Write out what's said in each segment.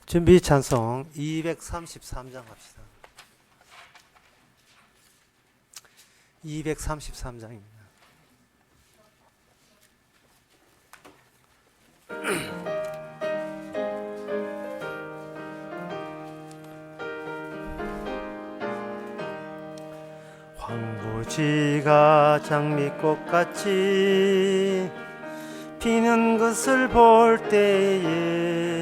준비 찬송 233장 합시다. 233장입니다. 황부지가 장미꽃같이 피는 것을 볼 때에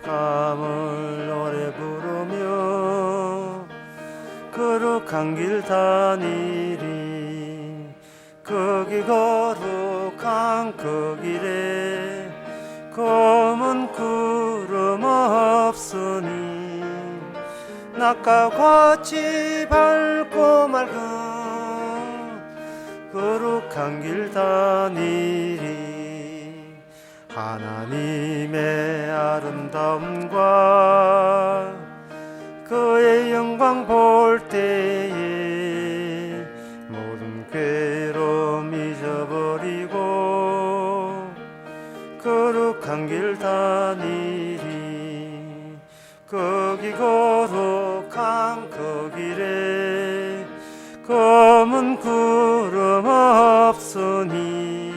고소감을 노래 부르며 거룩한 길 다니리. 거기 거룩한 그 길에 검은 구름 없으니 낮과 같이 밝고 맑은 거룩한 길 다니리. 하나님의 아름다움과 그의 영광 볼 때에 모든 괴로움 잊어버리고 거룩한 길 다니리. 거기 거룩한 그 길에 검은 구름 없으니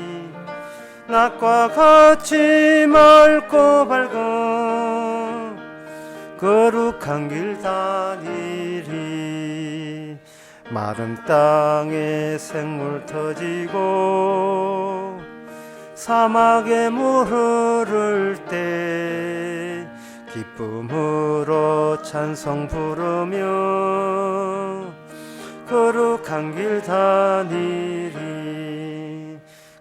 낮과 같이 맑고 밝은 거룩한 길 다니리. 마른 땅에 생물 터지고 사막에 물 흐를 때 기쁨으로 찬송 부르며 거룩한 길 다니리.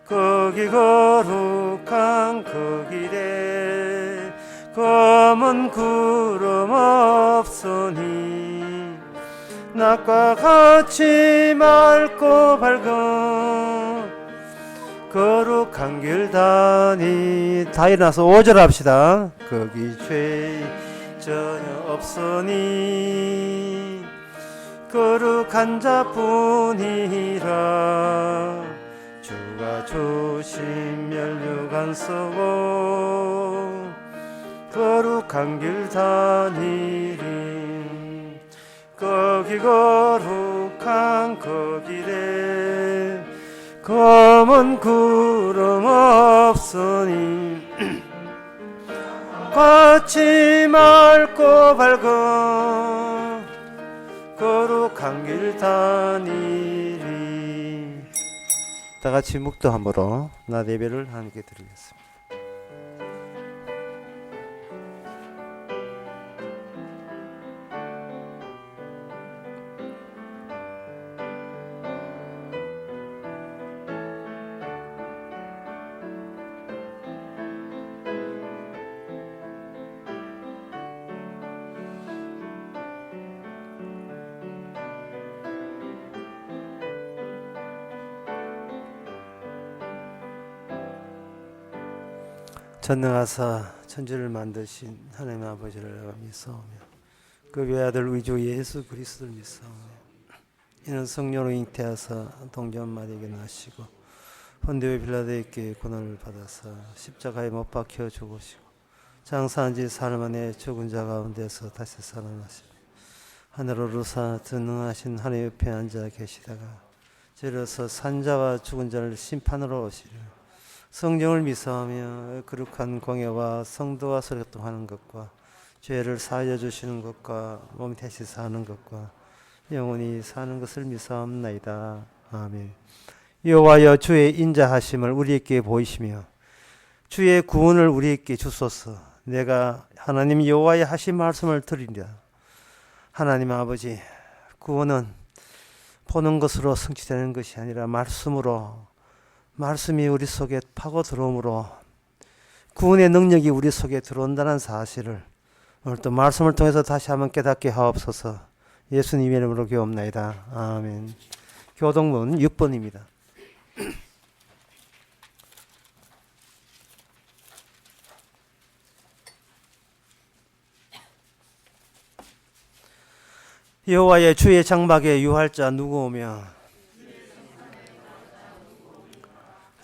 거기 거룩한 그 길에 검은 구름 없으니 낮과 같이 맑고 밝은 거룩한 길 다니. 다 일어나서 5절 합시다. 거기 죄 전혀 없으니 거룩한 자뿐이라. 주가 주신 멸류관 쓰고 거룩한 길 다니리. 거기 거룩한 그 길에 검은 구름 없으니 같이 맑고 밝은 거룩한 길 다니리. 다 같이 묵도함으로 낮 예배를 함께 드리겠습니다. 전능하사 천지를 만드신 하나님 아버지를 믿사오며 그 외아들 우리 주 예수 그리스도를 믿사오며 이는 성령으로 잉태하사 동전 마리아에게 나시고 본디오 빌라도에게 고난을 받아사 십자가에 못 박혀 죽으시고 장사한 지 사흘 만에 죽은 자 가운데서 다시 살아나시고 하늘로 오르사 전능하신 하나님 옆에 앉아 계시다가 저리로서 산자와 죽은 자를 심판으로 오시리라. 성령을 믿사오며 거룩한 공예와 성도와 소리통하는 것과 죄를 사하여 주시는 것과 몸이 다시 사는 것과 영원히 사는 것을 믿사옵나이다. 아멘. 여호와여 주의 인자하심을 우리에게 보이시며 주의 구원을 우리에게 주소서. 내가 하나님 여호와의 하신 말씀을 들으리라. 하나님 아버지, 구원은 보는 것으로 성취되는 것이 아니라 말씀이 우리 속에 파고 들어오므로 구원의 능력이 우리 속에 들어온다는 사실을 오늘 또 말씀을 통해서 다시 한번 깨닫게 하옵소서. 예수님 이름으로 기도옵나이다. 아멘. 교동문 6번입니다. 여호와의 주의 장막에 유할 자 누구 오며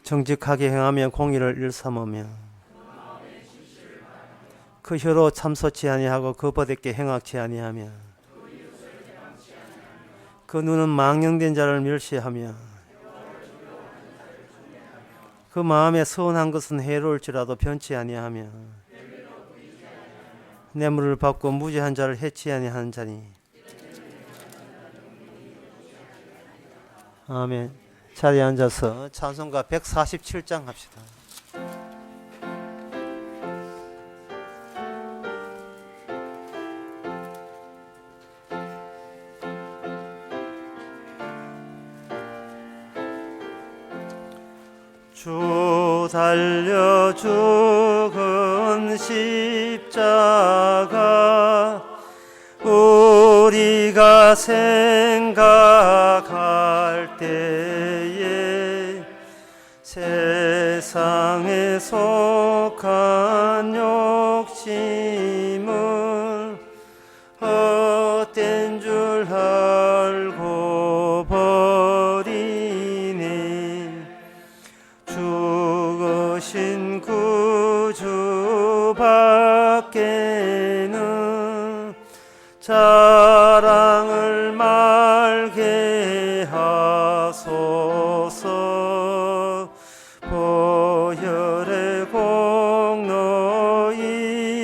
정직하게 행하며 공의를 일삼으며 그 혀로 참소치 아니하고 그 버릇게 행악치 아니하며 그 눈은 망령된 자를 멸시하며 그 마음에 서운한 것은 해로울지라도 변치 아니하며 뇌물을 받고 무죄한 자를 해치 아니하는 자니. 아멘. 자리에 앉아서 찬송가 147장 합시다. 주 달려 죽은 십자가 우리가 생각할 때에 세상에 속한 욕심을 헛된 줄 알고 버리네. 죽으신 구주 밖에는 자랑을 말게 하소서. 보혈의 공로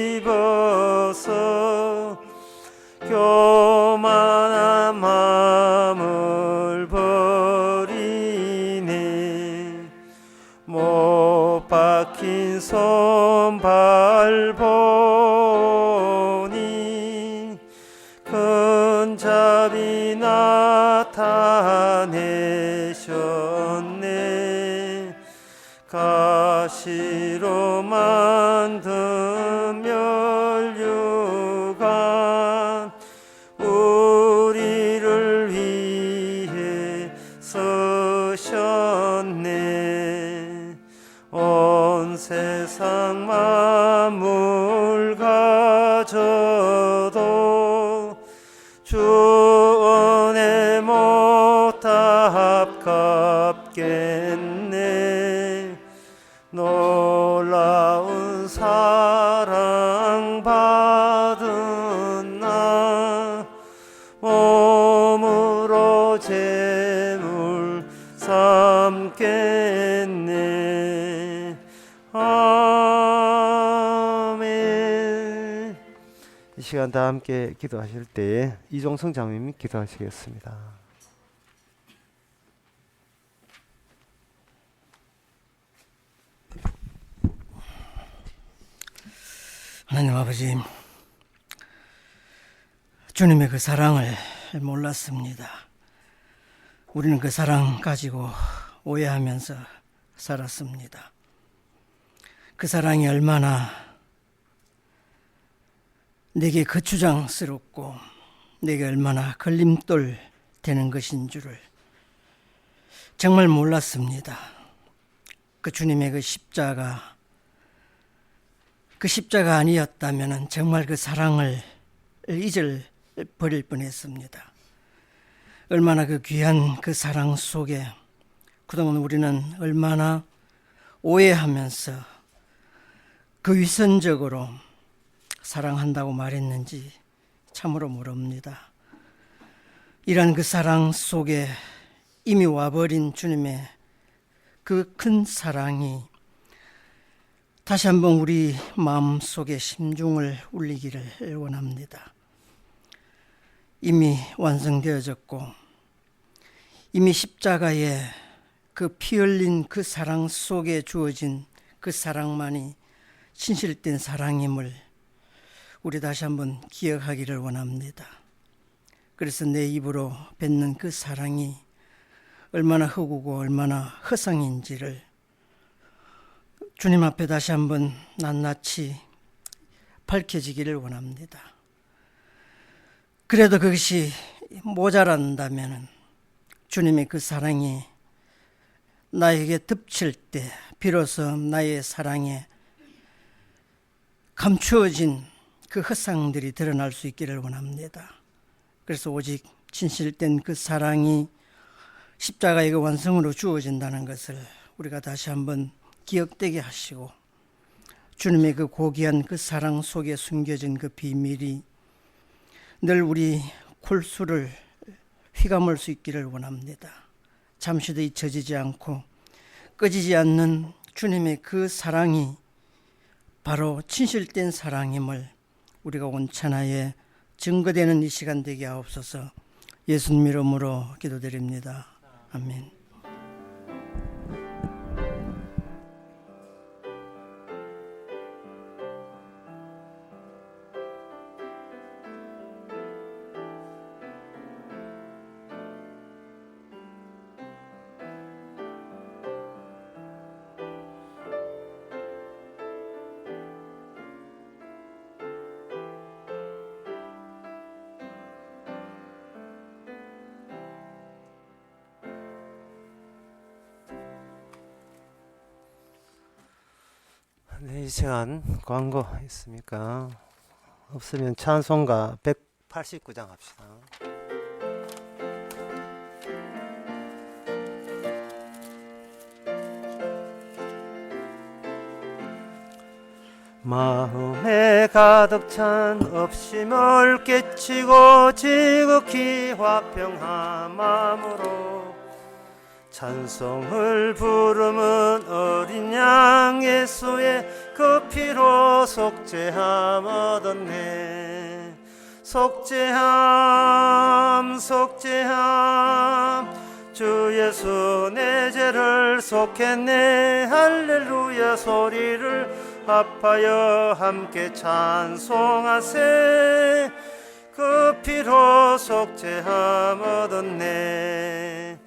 입어서 교만한 마음을 버리네. 못 박힌 손발 보니 큰 자비 나타내셨네. 가시로 만든 면류관 우리를 위해 쓰셨네. 온 세상 만물 가져도 주 은혜 못합 갚겠네. 놀라운 사랑 받은 나 몸으로 제물 삼겠네. 아멘. 이 시간 다 함께 기도하실 때에 이종성 장로님이 기도하시겠습니다. 하나님 아버지, 주님의 그 사랑을 몰랐습니다. 우리는 그 사랑 가지고 오해하면서 살았습니다. 그 사랑이 얼마나 내게 거추장스럽고 내게 얼마나 걸림돌 되는 것인 줄을 정말 몰랐습니다. 그 주님의 그 십자가 아니었다면 정말 그 사랑을 잊어버릴 뻔했습니다. 얼마나 그 귀한 그 사랑 속에 그동안 우리는 얼마나 오해하면서 그 위선적으로 사랑한다고 말했는지 참으로 모릅니다. 이런 그 사랑 속에 이미 와버린 주님의 그 큰 사랑이 다시 한번 우리 마음속에 심중을 울리기를 원합니다. 이미 완성되어졌고 이미 십자가에 그 피 흘린 그 사랑 속에 주어진 그 사랑만이 진실된 사랑임을 우리 다시 한번 기억하기를 원합니다. 그래서 내 입으로 뱉는 그 사랑이 얼마나 흑우고 얼마나 허상인지를 주님 앞에 다시 한번 낱낱이 밝혀지기를 원합니다. 그래도 그것이 모자란다면 주님의 그 사랑이 나에게 덮칠 때 비로소 나의 사랑에 감추어진 그 허상들이 드러날 수 있기를 원합니다. 그래서 오직 진실된 그 사랑이 십자가의 그 완성으로 주어진다는 것을 우리가 다시 한번 기억되게 하시고 주님의 그 고귀한 그 사랑 속에 숨겨진 그 비밀이 늘 우리 굴수를 휘감을 수 있기를 원합니다. 잠시도 잊혀지지 않고 꺼지지 않는 주님의 그 사랑이 바로 진실된 사랑임을 우리가 온천하에 증거되는 이 시간 되게 하옵소서. 예수님 이름으로 기도드립니다. 아멘. 네, 이 시간 광고 있습니까? 없으면 찬송가 189장 합시다. 마음에 가득 찬 없임을 깨치고 지극히 화평한 마음으로 찬송을 부르면 어린 양 예수의 그 피로 속죄함 얻었네. 속죄함 주 예수 내 죄를 속했네. 할렐루야 소리를 합하여 함께 찬송하세. 그 피로 속죄함 얻었네.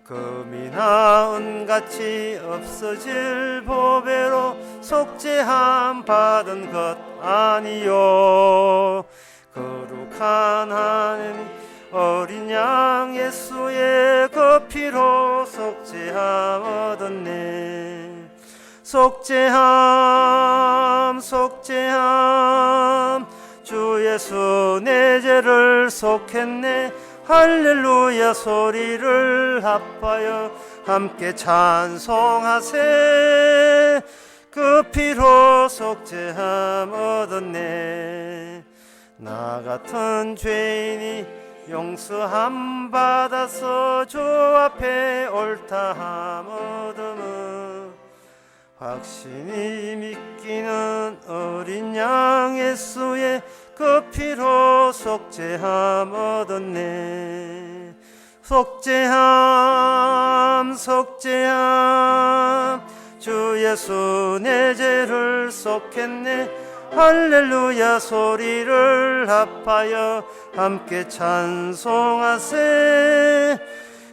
금이나 은같이 없어질 보배로 속죄함 받은 것 아니요. 거룩한 하나님 어린 양 예수의 그 피로 속죄함 얻었네. 속죄함 주 예수 내 죄를 속했네. 할렐루야 소리를 합하여 함께 찬송하세. 그 피로 속죄함 얻었네. 나 같은 죄인이 용서함 받아서 주 앞에 옳다함 얻음은 확신이 믿기는 어린 양 예수의 그 피로 속죄함 얻었네. 속죄함 주 예수 내 죄를 속했네. 할렐루야 소리를 합하여 함께 찬송하세.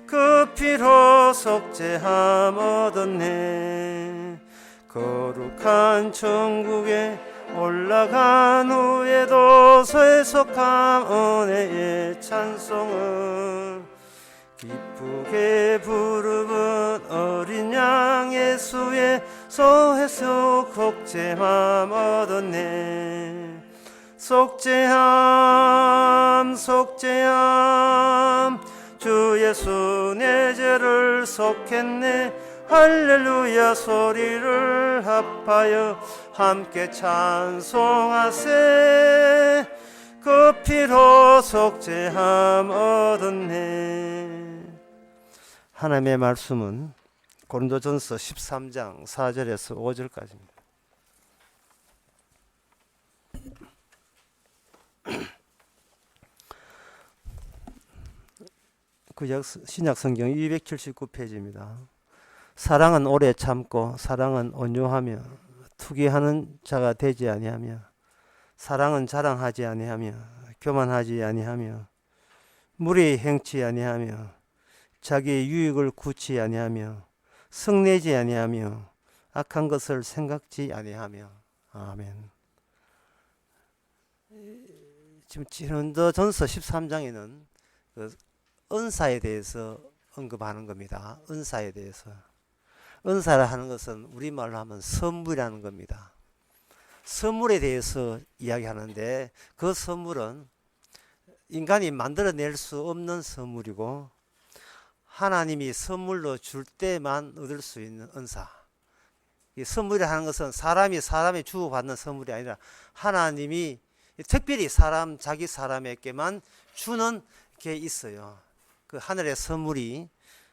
그 피로 속죄함 얻었네. 거룩한 천국에 올라간 후에도 소속함 은혜의 찬송은 기쁘게 부르는 어린 양 예수의 소해수 속죄함 얻었네. 속죄함 주 예수 내 죄를 속했네. 할렐루야 소리를 합하여 함께 찬송하세. 그 피로 속죄함 얻었네. 하나님의 말씀은 고린도전서 13장 4절에서 5절까지입니다. 신약 성경 279페이지입니다. 사랑은 오래 참고 사랑은 온유하며 투기하는 자가 되지 아니하며 사랑은 자랑하지 아니하며 교만하지 아니하며 무리 행치 아니하며 자기의 유익을 굳지 아니하며 성내지 아니하며 악한 것을 생각지 아니하며. 아멘. 지금 고린도전서 13장에는 그 은사에 대해서 언급하는 겁니다. 은사에 대해서. 은사를 하는 것은 우리말로 하면 선물이라는 겁니다. 선물에 대해서 이야기하는데 그 선물은 인간이 만들어낼 수 없는 선물이고 하나님이 선물로 줄 때만 얻을 수 있는 은사. 이 선물이라는 것은 사람이 주고받는 선물이 아니라 하나님이 특별히 자기 사람에게만 주는 게 있어요. 그 하늘의 선물이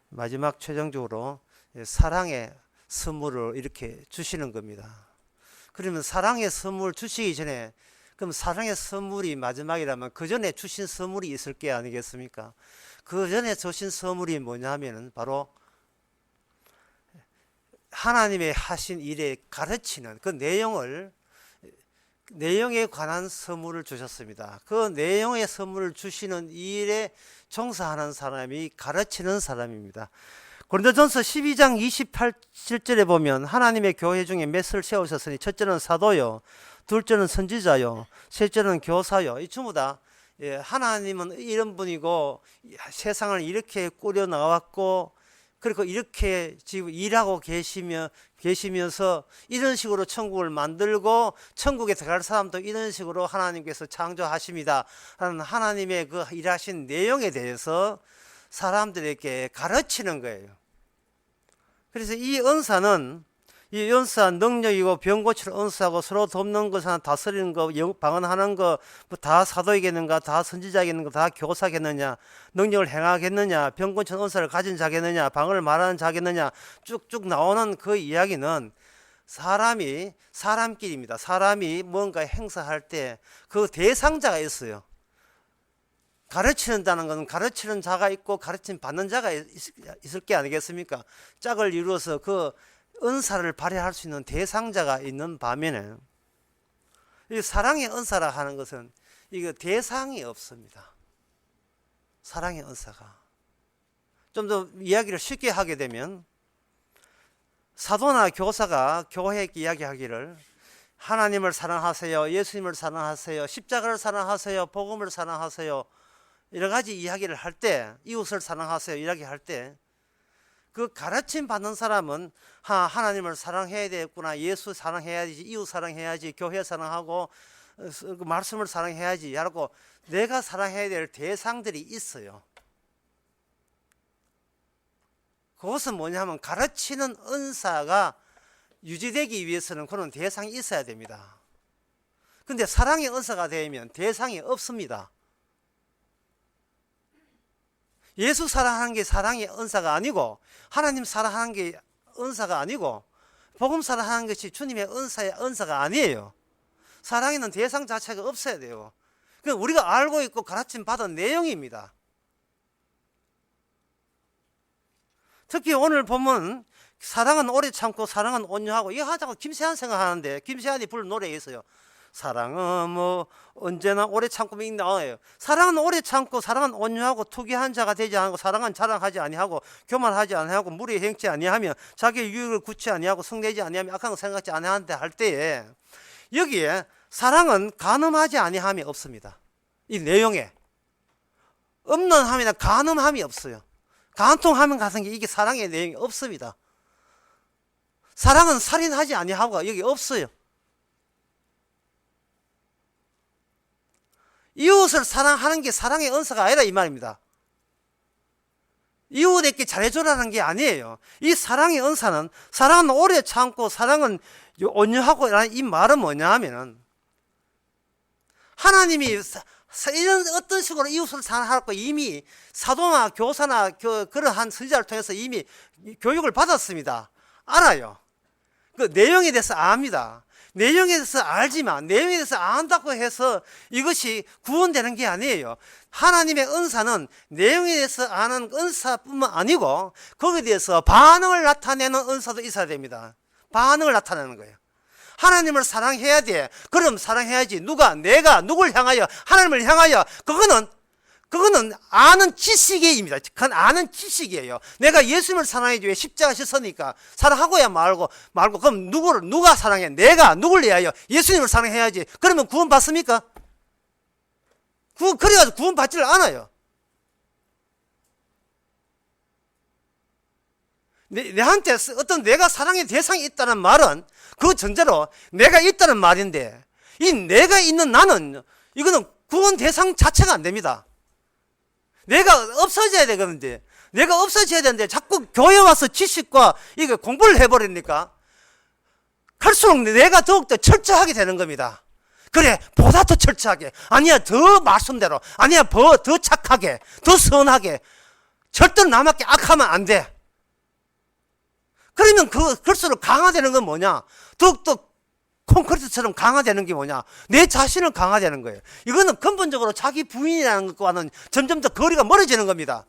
마지막 최종적으로 사랑의 선물을 이렇게 주시는 겁니다. 그러면 사랑의 선물 주시기 전에, 그럼 사랑의 선물이 마지막이라면 그 전에 주신 선물이 있을 게 아니겠습니까? 그 전에 주신 선물이 뭐냐면은 바로 하나님의 하신 일에 가르치는 그 내용에 관한 선물을 주셨습니다. 그 내용의 선물을 주시는 일에 종사하는 사람이 가르치는 사람입니다. 고린도전서 12장 28절에 보면 하나님의 교회 중에 맷을 세우셨으니 첫째는 사도요, 둘째는 선지자요, 셋째는 교사요. 이 전부 다 하나님은 이런 분이고 세상을 이렇게 꾸려 나왔고 그리고 이렇게 지금 일하고 계시면서 이런 식으로 천국을 만들고 천국에 들어갈 사람도 이런 식으로 하나님께서 창조하십니다 하는 하나님의 그 일하신 내용에 대해서 사람들에게 가르치는 거예요. 그래서 이 은사는 이 은사 능력이고 병 고치는 은사고 서로 돕는 것, 다스리는 것, 방언하는 것, 다 사도이겠는가, 다 선지자겠는가, 다 교사겠느냐, 능력을 행하겠느냐, 병 고치는 은사를 가진 자겠느냐, 방언을 말하는 자겠느냐, 쭉쭉 나오는 그 이야기는 사람끼리입니다. 사람이 뭔가 행사할 때 그 대상자가 있어요. 가르치는다는 것은 가르치는 자가 있고 가르침 받는 자가 있을 게 아니겠습니까? 짝을 이루어서 그 은사를 발휘할 수 있는 대상자가 있는 반면에 이 사랑의 은사라 하는 것은 이거 대상이 없습니다. 사랑의 은사가 좀 더 이야기를 쉽게 하게 되면 사도나 교사가 교회에 이야기하기를 하나님을 사랑하세요, 예수님을 사랑하세요, 십자가를 사랑하세요, 복음을 사랑하세요, 여러 가지 이야기를 할 때, 이웃을 사랑하세요 이야기할 때 그 가르침 받는 사람은 하나님을 사랑해야 되겠구나, 예수 사랑해야지, 이웃 사랑해야지, 교회 사랑하고 그 말씀을 사랑해야지 하고 내가 사랑해야 될 대상들이 있어요. 그것은 뭐냐면 가르치는 은사가 유지되기 위해서는 그런 대상이 있어야 됩니다. 근데 사랑의 은사가 되면 대상이 없습니다. 예수 사랑하는 게 사랑의 은사가 아니고 하나님 사랑하는 게 은사가 아니고 복음 사랑하는 것이 주님의 은사가 아니에요. 사랑에는 대상 자체가 없어야 돼요. 그건 우리가 알고 있고 가르침 받은 내용입니다. 특히 오늘 보면 사랑은 오래 참고 사랑은 온유하고 이거 하자고 김세한 생각하는데 김세한이 부른 노래에 있어요. 사랑은 뭐 언제나 오래 참고 나와요. 사랑은 오래 참고 사랑은 온유하고 투기한 자가 되지 않고 사랑은 자랑하지 아니하고 교만하지 아니하고 무리에 행치 아니하며 자기의 유익을 굳지 아니하고 성내지 아니하며 악한 거 생각지 아니하는데 할 때에 여기에 사랑은 간음하지 아니함이 없습니다. 이 내용에 없는 함이나 간음함이 없어요. 간통하면 같은 게 이게 사랑의 내용이 없습니다. 사랑은 살인하지 아니하고가 여기 없어요. 이웃을 사랑하는 게 사랑의 은사가 아니라 이 말입니다. 이웃에게 잘해주라는 게 아니에요. 이 사랑의 은사는 사랑은 오래 참고 사랑은 온유하고 라는 이 말은 뭐냐 하면은 하나님이 이런 어떤 식으로 이웃을 사랑하고 이미 사도나 교사나 그러한 선지자를 통해서 이미 교육을 받았습니다. 알아요. 그 내용에 대해서 압니다. 내용에 대해서 알지만 내용에 대해서 안다고 해서 이것이 구원되는 게 아니에요. 하나님의 은사는 내용에 대해서 아는 은사뿐만 아니고 거기에 대해서 반응을 나타내는 은사도 있어야 됩니다. 반응을 나타내는 거예요. 하나님을 사랑해야 돼. 그럼 사랑해야지. 내가 누굴 향하여 하나님을 향하여 그거는 아는 지식입니다. 그건 아는 지식이에요. 내가 예수님을 사랑해야지 왜 십자가 졌으니까 사랑하고야 말고 그럼 누가 사랑해? 내가 누굴 위하여 예수님을 사랑해야지. 그러면 구원 받습니까? 그래가지고 구원 받지를 않아요. 내한테 어떤 내가 사랑의 대상이 있다는 말은 그 전제로 내가 있다는 말인데 이 내가 있는 나는 이거는 구원 대상 자체가 안 됩니다. 내가 없어져야 되는데 내가 없어져야 되는데 자꾸 교회 와서 지식과 이거 공부를 해버리니까 클수록 내가 더욱더 철저하게 되는 겁니다. 그래, 보다 더 철저하게, 아니야 더 말씀대로, 아니야 더 착하게, 더 선하게, 절대로 남에게 악하면 안 돼. 그러면 그럴수록 강화되는 건 뭐냐? 더욱더 콘크리트처럼 강화되는 게 뭐냐? 내 자신을 강화되는 거예요. 이거는 근본적으로 자기 부인이라는 것과는 점점 더 거리가 멀어지는 겁니다.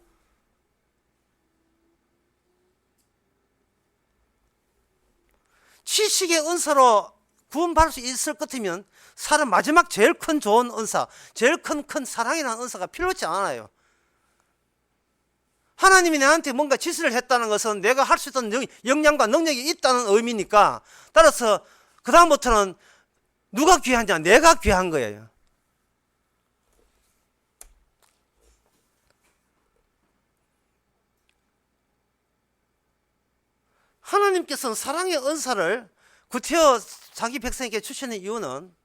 지식의 은사로 구원받을 수 있을 것 같으면 사람 마지막 제일 큰 좋은 은사, 제일 큰 사랑이라는 은사가 필요치 않아요. 하나님이 나한테 뭔가 지시를 했다는 것은 내가 할 수 있던 역량과 능력이 있다는 의미니까, 따라서 그 다음부터는 누가 귀하냐? 내가 귀한 거예요. 하나님께서는 사랑의 은사를 구태여 자기 백성에게 주시는 이유는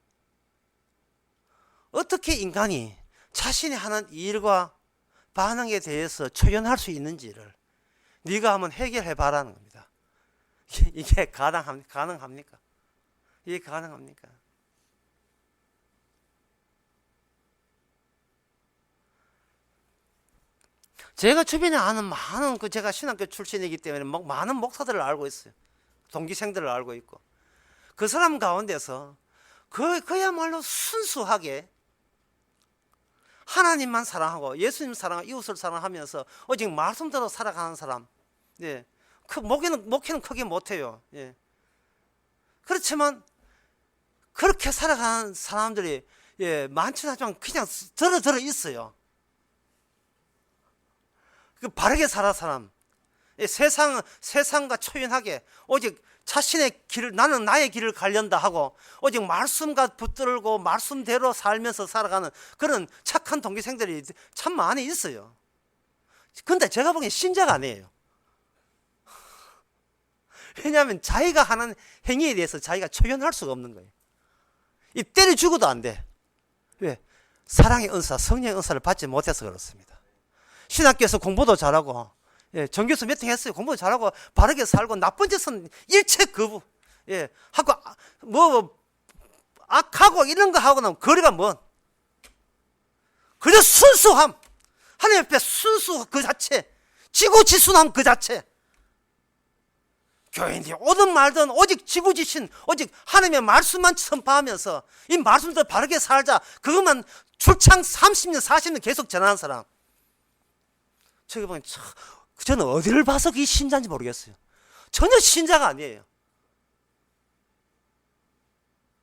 어떻게 인간이 자신이 하는 일과 반응에 대해서 초연할 수 있는지를 네가 한번 해결해 봐라는 겁니다. 이게 가능합니까? 이게 가능합니까? 제가 주변에 아는 많은 제가 신학교 출신이기 때문에 많은 목사들을 알고 있어요. 동기생들을 알고 있고, 그 사람 가운데서 그야말로 순수하게 하나님만 사랑하고 예수님 사랑하고 이웃을 사랑하면서 오직 말씀대로 살아가는 사람, 예, 목회는 크게 못해요. 예. 그렇지만 그렇게 살아가는 사람들이 많지는 않지만 그냥 들어 있어요. 바르게 살아 사람, 세상과 초연하게 오직 자신의 길을, 나는 나의 길을 가련다 하고 오직 말씀과 붙들고 말씀대로 살면서 살아가는 그런 착한 동기생들이 참 많이 있어요. 근데 제가 보기엔 신자가 아니에요. 왜냐하면 자기가 하는 행위에 대해서 자기가 초연할 수가 없는 거예요. 이 때려 죽어도 안 돼. 왜? 사랑의 은사, 성령의 은사를 받지 못해서 그렇습니다. 신학교에서 공부도 잘하고, 전교수 몇 등 했어요. 공부도 잘하고 바르게 살고 나쁜 짓은 일체 거부, 하고 악하고 이런 거 하고는 거리가 먼, 그저 순수함, 하나님 앞에 순수 그 자체, 지고지순함 그 자체. 교인들이 오든 말든 오직 지고지신, 오직 하나님의 말씀만 선포하면서 이 말씀대로 바르게 살자, 그것만 출창 30년 40년 계속 전하는 사람, 저기 보면 저는 어디를 봐서 그게 신자인지 모르겠어요. 전혀 신자가 아니에요.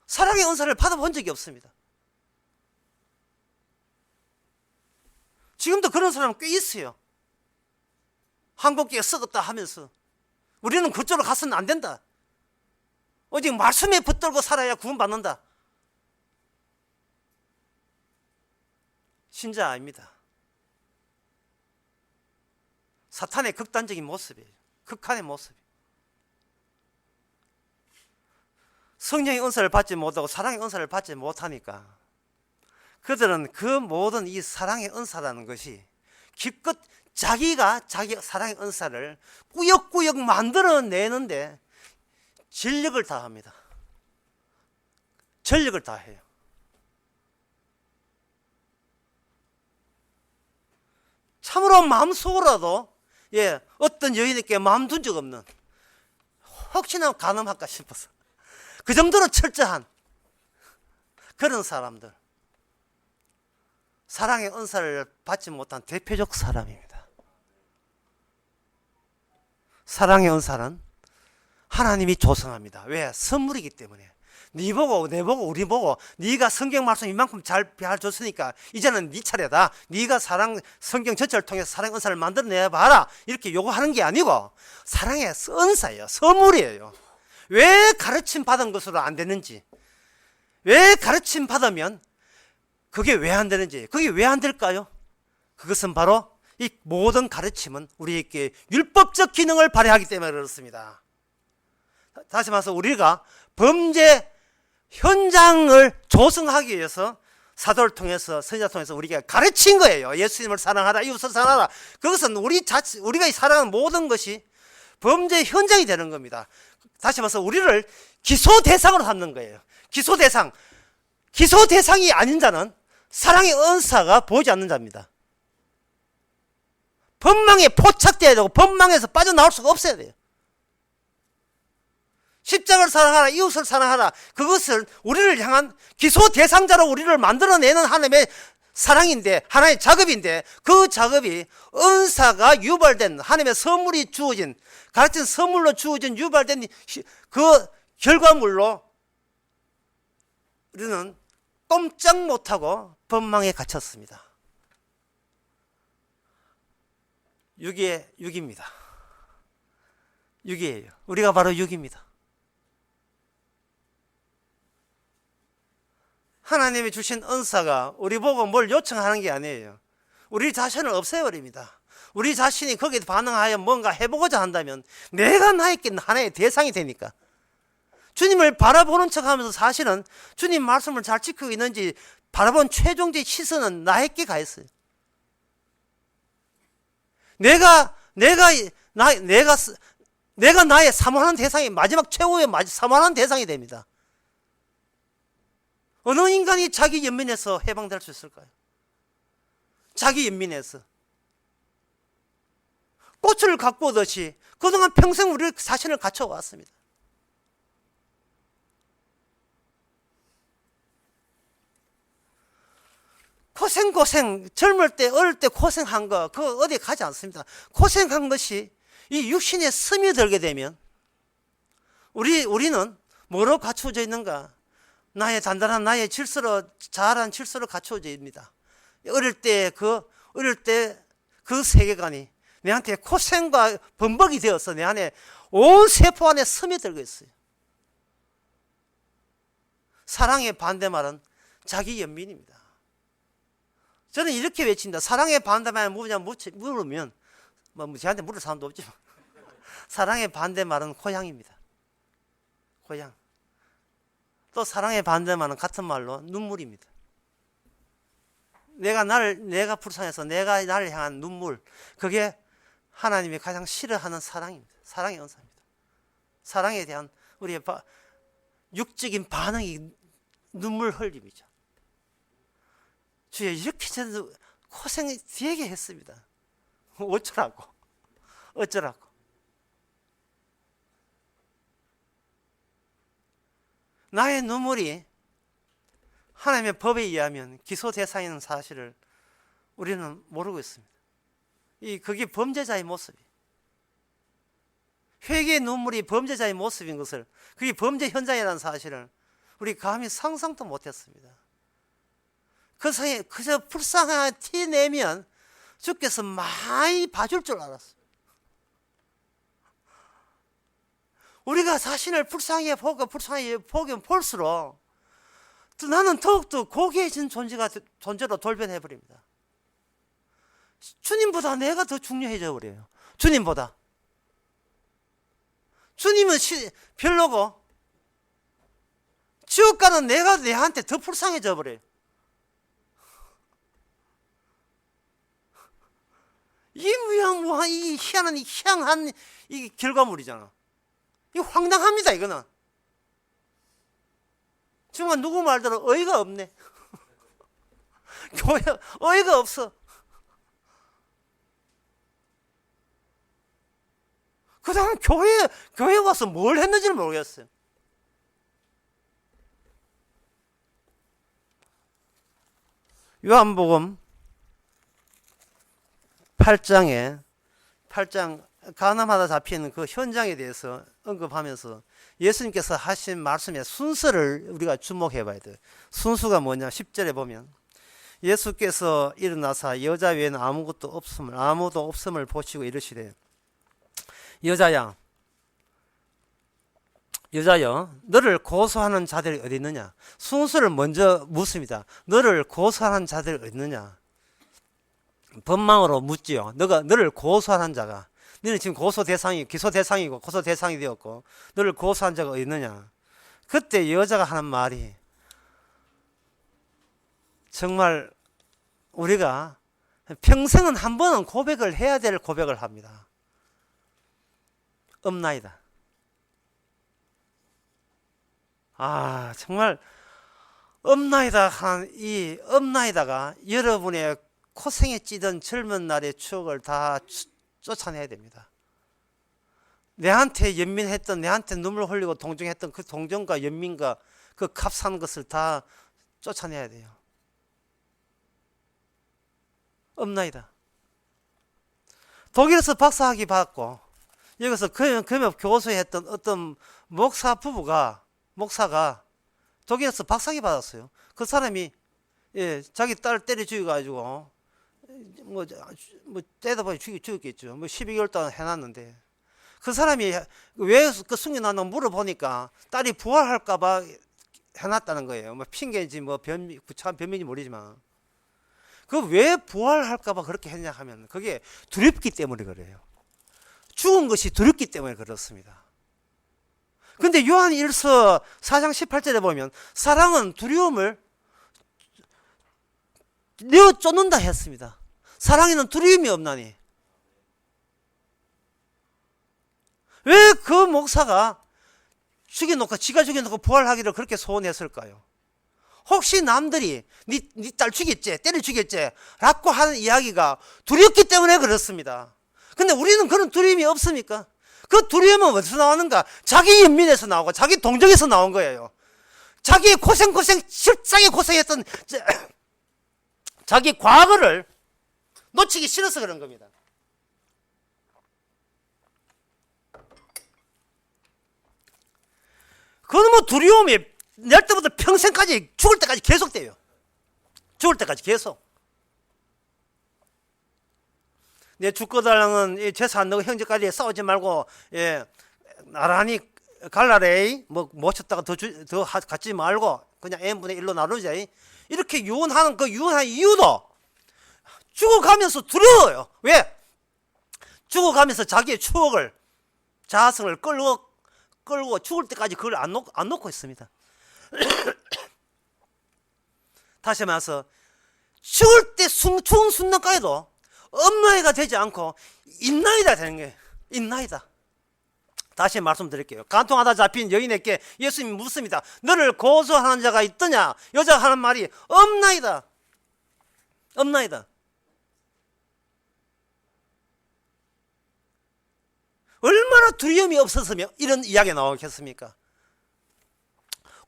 사랑의 은사를 받아본 적이 없습니다. 지금도 그런 사람 꽤 있어요. 한국교회 썩었다 하면서 우리는 그쪽으로 가서는 안 된다, 오직 말씀에 붙들고 살아야 구원받는다. 신자 아닙니다. 사탄의 극단적인 모습이에요. 극한의 모습이에요. 성령의 은사를 받지 못하고 사랑의 은사를 받지 못하니까 그들은 그 모든 이 사랑의 은사라는 것이 기껏 자기가 자기 사랑의 은사를 꾸역꾸역 만들어내는데 전력을 다합니다. 전력을 다해요. 참으로 마음속으로라도 어떤 여인에게 마음 둔 적 없는, 혹시나 가늠할까 싶어서 그 정도로 철저한 그런 사람들, 사랑의 은사를 받지 못한 대표적 사람입니다. 사랑의 은사는 하나님이 조성합니다. 왜? 선물이기 때문에. 네 보고 내 보고 우리 보고 네가 성경 말씀 이만큼 잘 줬으니까 이제는 네 차례다, 네가 성경 전체를 통해서 사랑의 은사를 만들어내 봐라, 이렇게 요구하는 게 아니고 사랑의 은사예요. 선물이에요. 왜 가르침 받은 것으로 안 되는지, 왜 가르침 받으면 그게 왜 안 되는지, 그게 왜 안 될까요? 그것은 바로 이 모든 가르침은 우리에게 율법적 기능을 발휘하기 때문에 그렇습니다. 다시 말해서 우리가 범죄 현장을 조성하기 위해서 사도를 통해서, 선지자를 통해서 우리가 가르친 거예요. 예수님을 사랑하라, 이웃을 사랑하라. 그것은 우리가 살아가는 모든 것이 범죄 현장이 되는 겁니다. 다시 말해서 우리를 기소 대상으로 삼는 거예요. 기소 대상이 아닌 자는 사랑의 은사가 보이지 않는 자입니다. 법망에 포착돼야 되고 법망에서 빠져나올 수가 없어야 돼요. 십자가를 사랑하라, 이웃을 사랑하라. 그것을 우리를 향한 기소 대상자로 우리를 만들어내는 하나님의 사랑인데, 하나님의 작업인데, 그 작업이 은사가 유발된, 하나님의 선물이 주어진, 가르친 선물로 주어진 유발된 그 결과물로 우리는 꼼짝 못하고 법망에 갇혔습니다. 6입니다. 6이에요. 우리가 바로 6입니다. 하나님이 주신 은사가 우리 보고 뭘 요청하는 게 아니에요. 우리 자신을 없애버립니다. 우리 자신이 거기에 반응하여 뭔가 해보고자 한다면 내가 나에게 하나의 대상이 되니까 주님을 바라보는 척하면서 사실은 주님 말씀을 잘 지키고 있는지 바라본 최종적 시선은 나에게 가 있어요. 내가 나의 사모하는 대상이 마지막 최후의 사모하는 대상이 됩니다. 어느 인간이 자기 연민에서 해방될 수 있을까요? 자기 연민에서 꽃을 가꾸듯이 그동안 평생 우리 자신을 갖춰왔습니다. 고생 젊을 때 어릴 때 고생한 거 그거 어디 가지 않습니다. 고생한 것이 이 육신에 스며들게 되면 우리는 뭐로 갖추어져 있는가? 나의 단단한 나의 질서로 자란 질서로 갖추어져 있습니다. 어릴 때 그 세계관이 내한테 고생과 범벅이 되어서 내 안에 온 세포 안에 스며들고 있어요. 사랑의 반대말은 자기 연민입니다. 저는 이렇게 외칩니다. 사랑의 반대말은 뭐냐 물으면 저한테 물을 사람도 없지만 사랑의 반대말은 고향입니다. 고향. 또 사랑의 반대말은 같은 말로 눈물입니다. 내가 불쌍해서 내가 나를 향한 눈물, 그게 하나님이 가장 싫어하는 사랑입니다. 사랑의 은사입니다. 사랑에 대한 우리의 육적인 반응이 눈물 흘림이죠. 주여, 이렇게 저는 고생 되게 했습니다. 어쩌라고. 나의 눈물이 하나님의 법에 의하면 기소 대상인 사실을 우리는 모르고 있습니다. 그게 범죄자의 모습이에요. 회개의 눈물이 범죄자의 모습인 것을, 그게 범죄 현장이라는 사실을 우리 감히 상상도 못했습니다. 그저 불쌍한 티 내면 주께서 많이 봐줄 줄 알았어요. 우리가 자신을 불쌍히 보면 볼수록 나는 더욱더 고귀해진 존재로 돌변해버립니다. 주님보다 내가 더 중요해져 버려요. 주님보다. 주님은 별로고 지옥 가는 내가 내한테 더 불쌍해져 버려요. 이 희한한 이 결과물이잖아. 이거 황당합니다, 이거는. 정말 누구 말대로 어이가 없네. 교회 어이가 없어. 그다음 교회 와서 뭘 했는지는 모르겠어요. 요한복음 8장 가나마다 잡히는 그 현장에 대해서 언급하면서 예수님께서 하신 말씀의 순서를 우리가 주목해 봐야 돼요. 순수가 뭐냐? 10절에 보면 예수께서 일어나사 여자 외에는 아무도 없음을 보시고 이르시되 여자여 너를 고소하는 자들이 어디 있느냐? 순서를 먼저 묻습니다. 너를 고소하는 자들이 어디 있느냐? 법망으로 묻지요. 너를 고소하는 자가, 너는 지금 기소 대상이고 고소 대상이 되었고 너를 고소한 자가 어디 있느냐? 그때 여자가 하는 말이 정말 우리가 평생은 한 번은 고백을 해야 될 고백을 합니다. 없나이다. 정말 없나이다 한 이 없나이다가 여러분의 고생에 찌든 젊은 날의 추억을 다 쫓아내야 됩니다. 내한테 연민했던, 내한테 눈물 흘리고 동정했던 그 동정과 연민과 그 값싼 것을 다 쫓아내야 돼요. 없나이다. 독일에서 박사학위 받았고 여기서 금협 교수했던 어떤 목사가 독일에서 박사학위 받았어요. 그 사람이 자기 딸 때려 죽여가지고 뭐 떼다 보니 죽였겠죠. 12개월 동안 해놨는데 그 사람이 왜 그 숨겨놨나 물어보니까 딸이 부활할까봐 해놨다는 거예요. 뭐 핑계인지 뭐 구차한 변명인지 모르지만 그 왜 부활할까봐 그렇게 했냐 하면 그게 두렵기 때문에 그래요. 죽은 것이 두렵기 때문에 그렇습니다. 근데 요한 1서 4장 18절에 보면 사랑은 두려움을 내어 쫓는다 했습니다. 사랑에는 두려움이 없나니. 왜 그 목사가 지가 죽여놓고 부활하기를 그렇게 소원했을까요? 혹시 남들이 네 딸 죽였지, 때려 죽였지 라고 하는 이야기가 두렵기 때문에 그렇습니다. 근데 우리는 그런 두려움이 없습니까? 그 두려움은 어디서 나오는가? 자기 연민에서 나오고 자기 동정에서 나온 거예요. 자기 실상에 고생했던 자기 과거를 놓치기 싫어서 그런 겁니다. 그건 뭐 두려움이 낼 때부터 평생까지 죽을 때까지 계속돼요. 죽을 때까지 계속. 내 죽고달랑은 제사 안 넣고 형제까지 싸우지 말고 나란히 갈라래. 뭐 쳤다가 더 갖지 말고 그냥 n분의 1로 나누자. 이렇게 유언하는 그 유언한 이유도 죽어가면서 두려워요. 왜? 죽어가면서 자기의 추억을 자아성을 끌고 죽을 때까지 그걸 안 놓고 있습니다. 다시 말해서 죽을 때 죽은 순간까지도 엄나이가 되지 않고 있나이다 되는 거예요. 있나이다. 다시 말씀드릴게요. 간통하다 잡힌 여인에게 예수님이 묻습니다. 너를 고소하는 자가 있더냐? 여자가 하는 말이 없나이다. 없나이다. 얼마나 두려움이 없었으면 이런 이야기가 나오겠습니까?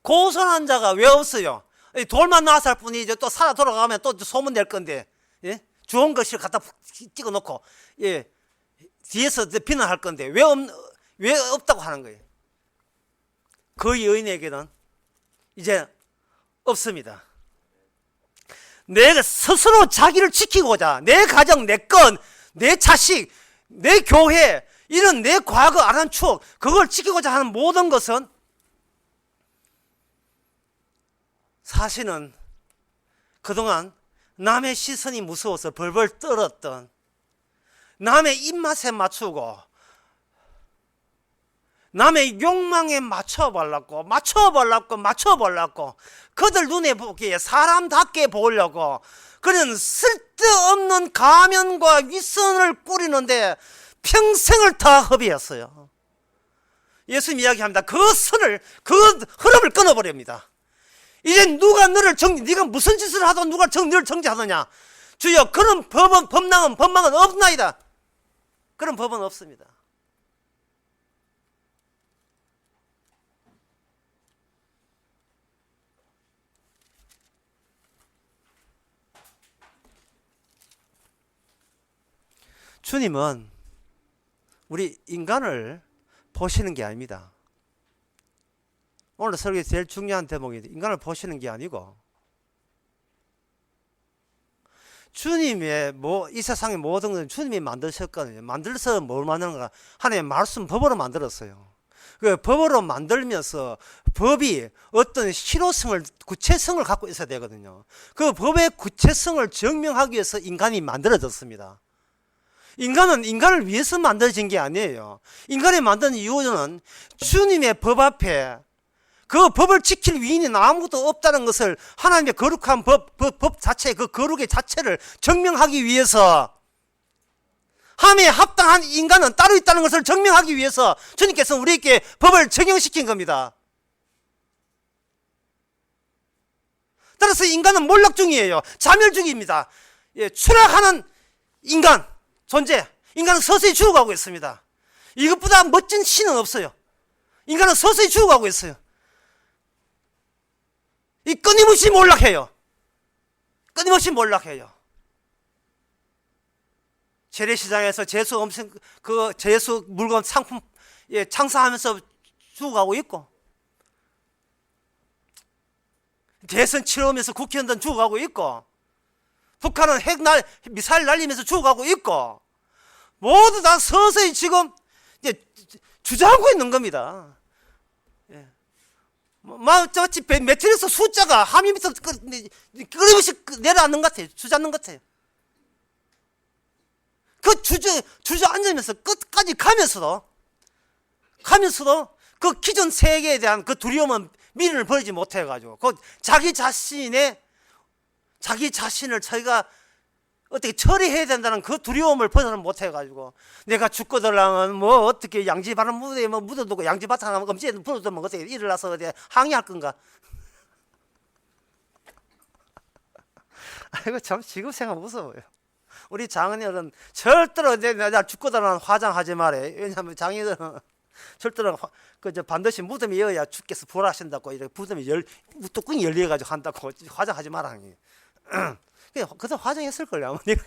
고소한 자가 왜 없어요? 돌만 나왔을 뿐이지 또 살아 돌아가면 또 소문 낼 건데 좋은 것을 갖다 찍어 놓고 뒤에서 비난할 건데 왜 없다고 하는 거예요? 그 여인에게는 이제 없습니다. 내가 스스로 자기를 지키고자 내 가정, 내 건, 내 자식, 내 교회 이런 내 과거 아는 추억 그걸 지키고자 하는 모든 것은 사실은 그동안 남의 시선이 무서워서 벌벌 떨었던 남의 입맛에 맞추고 남의 욕망에 맞춰보려고 그들 눈에 보기에 사람답게 보려고 그런 쓸데없는 가면과 윗선을 꾸리는데 평생을 다 허비했어요. 예수님 이야기합니다. 그 흐름을 끊어버립니다. 이제 누가 네가 무슨 짓을 하도 누가 너를 정죄하느냐? 주여, 그런 법망은 없나이다. 그런 법은 없습니다. 주님은 우리 인간을 보시는 게 아닙니다. 오늘 설교의 제일 중요한 대목이 인간을 보시는 게 아니고 주님의 이 세상의 모든 것은 주님이 만드셨거든요. 만들어서 뭘 만드는가? 하나님의 말씀 법으로 만들었어요. 그 법으로 만들면서 법이 어떤 실효성을, 구체성을 갖고 있어야 되거든요. 그 법의 구체성을 증명하기 위해서 인간이 만들어졌습니다. 인간은 인간을 위해서 만들어진 게 아니에요. 인간이 만든 이유는 주님의 법 앞에 그 법을 지킬 위인은 아무것도 없다는 것을 하나님의 거룩한 법 자체, 그 거룩의 자체를 증명하기 위해서 하나님에 합당한 인간은 따로 있다는 것을 증명하기 위해서 주님께서 우리에게 법을 적용시킨 겁니다. 따라서 인간은 몰락중이에요. 자멸중입니다. 예, 추락하는 인간 존재, 인간은 서서히 죽어가고 있습니다. 이것보다 멋진 신은 없어요. 인간은 서서히 죽어가고 있어요. 이 끊임없이 몰락해요. 끊임없이 몰락해요. 재래시장에서 재수 엄청 그 재수 물건 상품 장사하면서 죽어가고 있고, 대선 치러오면서 국회의원들 죽어가고 있고, 북한은 미사일 날리면서 죽어가고 있고, 모두 다 서서히 지금 이제 주저하고 있는 겁니다. 마치 매트리스 숫자가 하미 밑에서 끊임없이 내려앉는 것 같아요. 주저앉는 것 같아요. 그 주저앉으면서 끝까지 가면서도 그 기존 세계에 대한 그 두려움은 미련을 버리지 못해가지고 그 자기 자신을 자기가 어떻게 처리해야 된다는 그 두려움을 벗어나 못해가지고 내가 죽거들라면 뭐 어떻게 양지바람 무대에 뭐 묻어두고 양지바람 하나 엄지에 불어두면 어떻게 일어나서 어디 항의할 건가? 아이고 참 지금 생각 무서워요. 우리 장인어른 절대로 내가 죽거들라면 화장하지 말아요. 왜냐하면 장인어른 절대로 반드시 무덤이 여야 주께서 부활하신다고 이렇게 무덤이 뚜껑이 열려가지고 한다고 화장하지 마라. 그래서 화장했을 걸요 어머니가.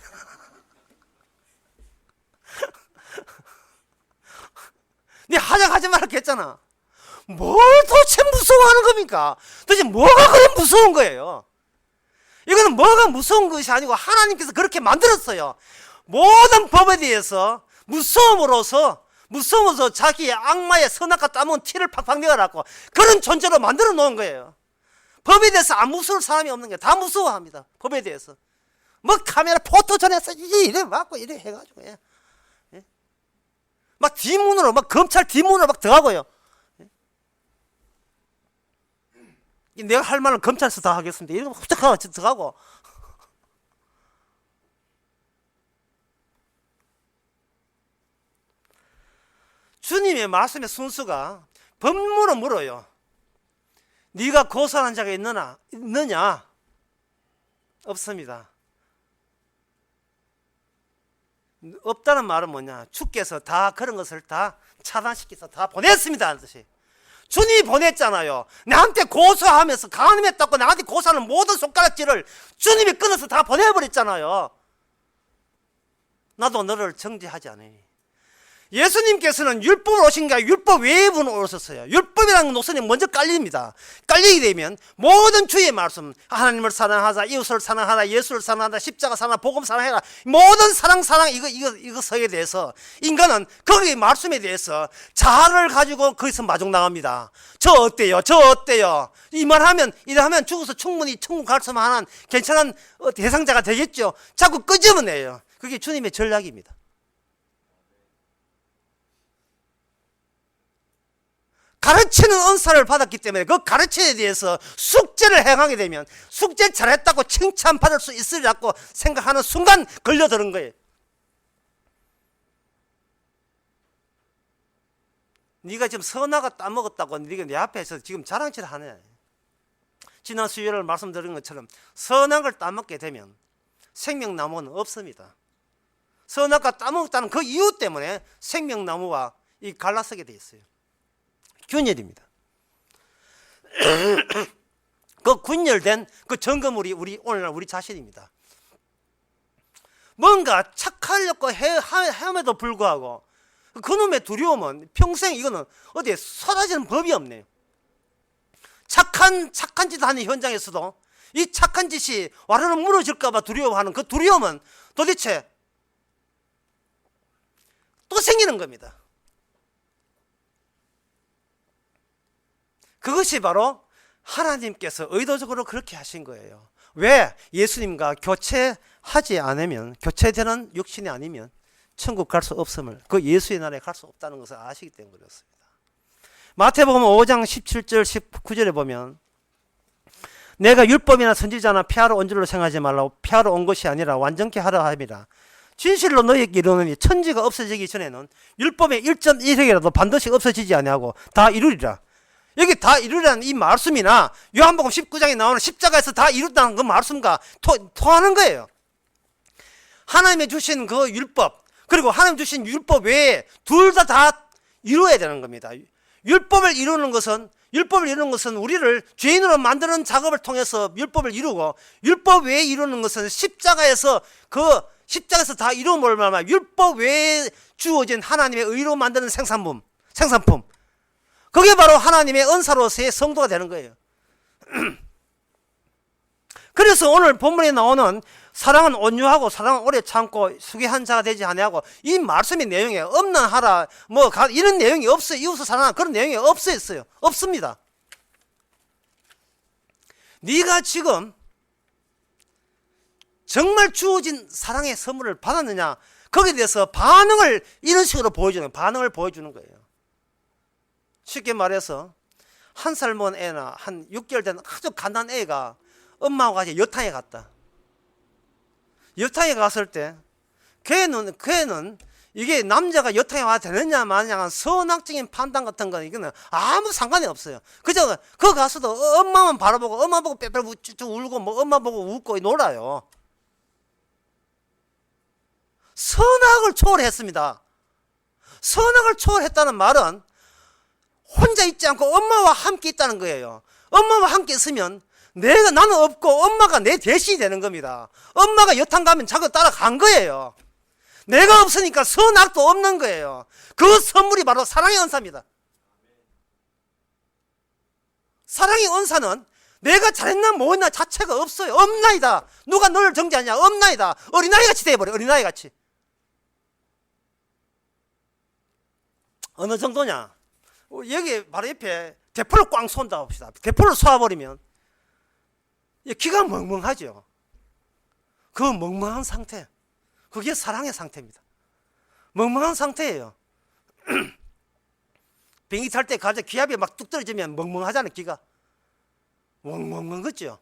네 화장하지 말라고 했잖아. 뭘 도대체 무서워하는 겁니까? 도대체 뭐가 그래 무서운 거예요? 이거는 뭐가 무서운 것이 아니고 하나님께서 그렇게 만들었어요. 모든 법에 대해서 무서워서 자기의 악마의 선악과 따먹은 티를 팍팍 내어놨고 그런 존재로 만들어 놓은 거예요. 법에 대해서 안 무서울 사람이 없는 게 다 무서워합니다. 법에 대해서. 뭐 카메라 포토전에서 이래 맞고 이래 해가지고 막 뒷문으로 막 검찰 뒷문으로 막 들어가고요. 내가 할 말은 검찰에서 다 하겠습니다. 이러면 훌쩍 들어가고. 주님의 말씀의 순수가 법문으로 물어요. 네가 고소하는 자가 있느냐? 없습니다. 없다는 말은 뭐냐? 주께서 다 그런 것을 다 차단시켜서 다 보냈습니다 하는 뜻이. 주님이 보냈잖아요. 나한테 고소하면서 간음했다고 나한테 고소하는 모든 손가락질을 주님이 끊어서 다 보내버렸잖아요. 나도 너를 정죄하지 않으니. 예수님께서는 율법으로 오신 게 아니라 율법 외의 분으로 오셨어요. 율법이라는 노선이 먼저 깔립니다. 깔리게 되면 모든 주의 말씀, 하나님을 사랑하자, 이웃을 사랑하자, 예수를 사랑하자, 십자가 사랑하자, 복음 사랑해라, 모든 사랑 이거 서에 대해서 인간은 거기에 말씀에 대해서 자아를 가지고 거기서 마중 나갑니다. 저 어때요? 이 말하면 이러하면 죽어서 충분히 천국 갈 수만한 괜찮은 대상자가 되겠죠. 자꾸 끄집어내요. 그게 주님의 전략입니다. 가르치는 은사를 받았기 때문에 그 가르침에 대해서 숙제를 행하게 되면 숙제 잘했다고 칭찬받을 수 있으리라고 생각하는 순간 걸려드는 거예요. 네가 지금 선악을 따먹었다고 네가 내 앞에서 지금 자랑질 하네. 지난 수요일에 말씀드린 것처럼 선악을 따먹게 되면 생명나무는 없습니다. 선악과 따먹었다는 그 이유 때문에 생명나무와 이 갈라서게 돼 있어요. 균열입니다. 그 균열된 그 증거물이 오늘날 우리 자신입니다. 뭔가 착하려고 함에도 불구하고 그놈의 두려움은 평생 이거는 어디에 쏟아지는 법이 없네요. 착한 짓 하는 현장에서도 이 착한 짓이 와르르 무너질까봐 두려워하는 그 두려움은 도대체 또 생기는 겁니다. 그것이 바로 하나님께서 의도적으로 그렇게 하신 거예요. 왜? 예수님과 교체하지 않으면, 교체되는 육신이 아니면 천국 갈 수 없음을, 그 예수의 나라에 갈 수 없다는 것을 아시기 때문에 그렇습니다. 마태복음 5장 17절 19절에 보면 내가 율법이나 선지자나 폐하러 온 줄로 생각하지 말라고, 폐하러 온 것이 아니라 완전케 하려 함이라. 진실로 너희에게 이르노니 천지가 없어지기 전에는 율법의 1.1획이라도 반드시 없어지지 아니하고 다 이루리라. 여기 다 이루리라는 이 말씀이나 요한복음 19장에 나오는 십자가에서 다 이뤘다는 그 말씀과 통하는 거예요. 하나님이 주신 그 율법, 그리고 하나님 주신 율법 외에 둘 다 이루어야 되는 겁니다. 율법을 이루는 것은 우리를 죄인으로 만드는 작업을 통해서 율법을 이루고, 율법 외에 이루는 것은 십자가에서 다 이루음을 말하면 율법 외에 주어진 하나님의 의로 만드는 생산품. 그게 바로 하나님의 은사로서의 성도가 되는 거예요. 그래서 오늘 본문에 나오는 사랑은 온유하고 사랑은 오래 참고 수기한 자가 되지 아니하고, 이 말씀의 내용에 없는 하라 이런 내용이 없어요. 이웃을 사랑하는 그런 내용이 없어요. 없습니다. 네가 지금 정말 주어진 사랑의 선물을 받았느냐, 거기에 대해서 반응을 이런 식으로 보여주는 거예요. 쉽게 말해서 1살 먹은 애나 한 6개월 된 아주 갓난 애가 엄마하고 같이 여탕에 갔다. 여탕에 갔을 때 걔는 이게 남자가 여탕에 와야 되느냐 마느냐 선악적인 판단 같은 건 이거는 아무 상관이 없어요. 그저 그 가서도 엄마만 바라보고 엄마 보고 빼빼 울고 뭐 엄마 보고 웃고 놀아요. 선악을 초월했습니다. 선악을 초월했다는 말은 혼자 있지 않고 엄마와 함께 있다는 거예요. 엄마와 함께 있으면 나는 없고 엄마가 내 대신이 되는 겁니다. 엄마가 여탕 가면 자꾸 따라간 거예요. 내가 없으니까 선악도 없는 거예요. 그 선물이 바로 사랑의 은사입니다. 사랑의 은사는 내가 잘했나 못했나 자체가 없어요. 없나이다. 누가 너를 정죄하냐? 없나이다. 어린아이같이 돼버려. 어린아이같이. 어느 정도냐? 여기 바로 옆에 대포를 꽝 쏜다 봅시다. 대포를 쏘아버리면 기가 멍멍하죠. 그 멍멍한 상태, 그게 사랑의 상태입니다. 멍멍한 상태예요. 비행기 탈 때 갑자기 기압이 막 뚝 떨어지면 멍멍하잖아요. 기가 멍멍멍 그죠?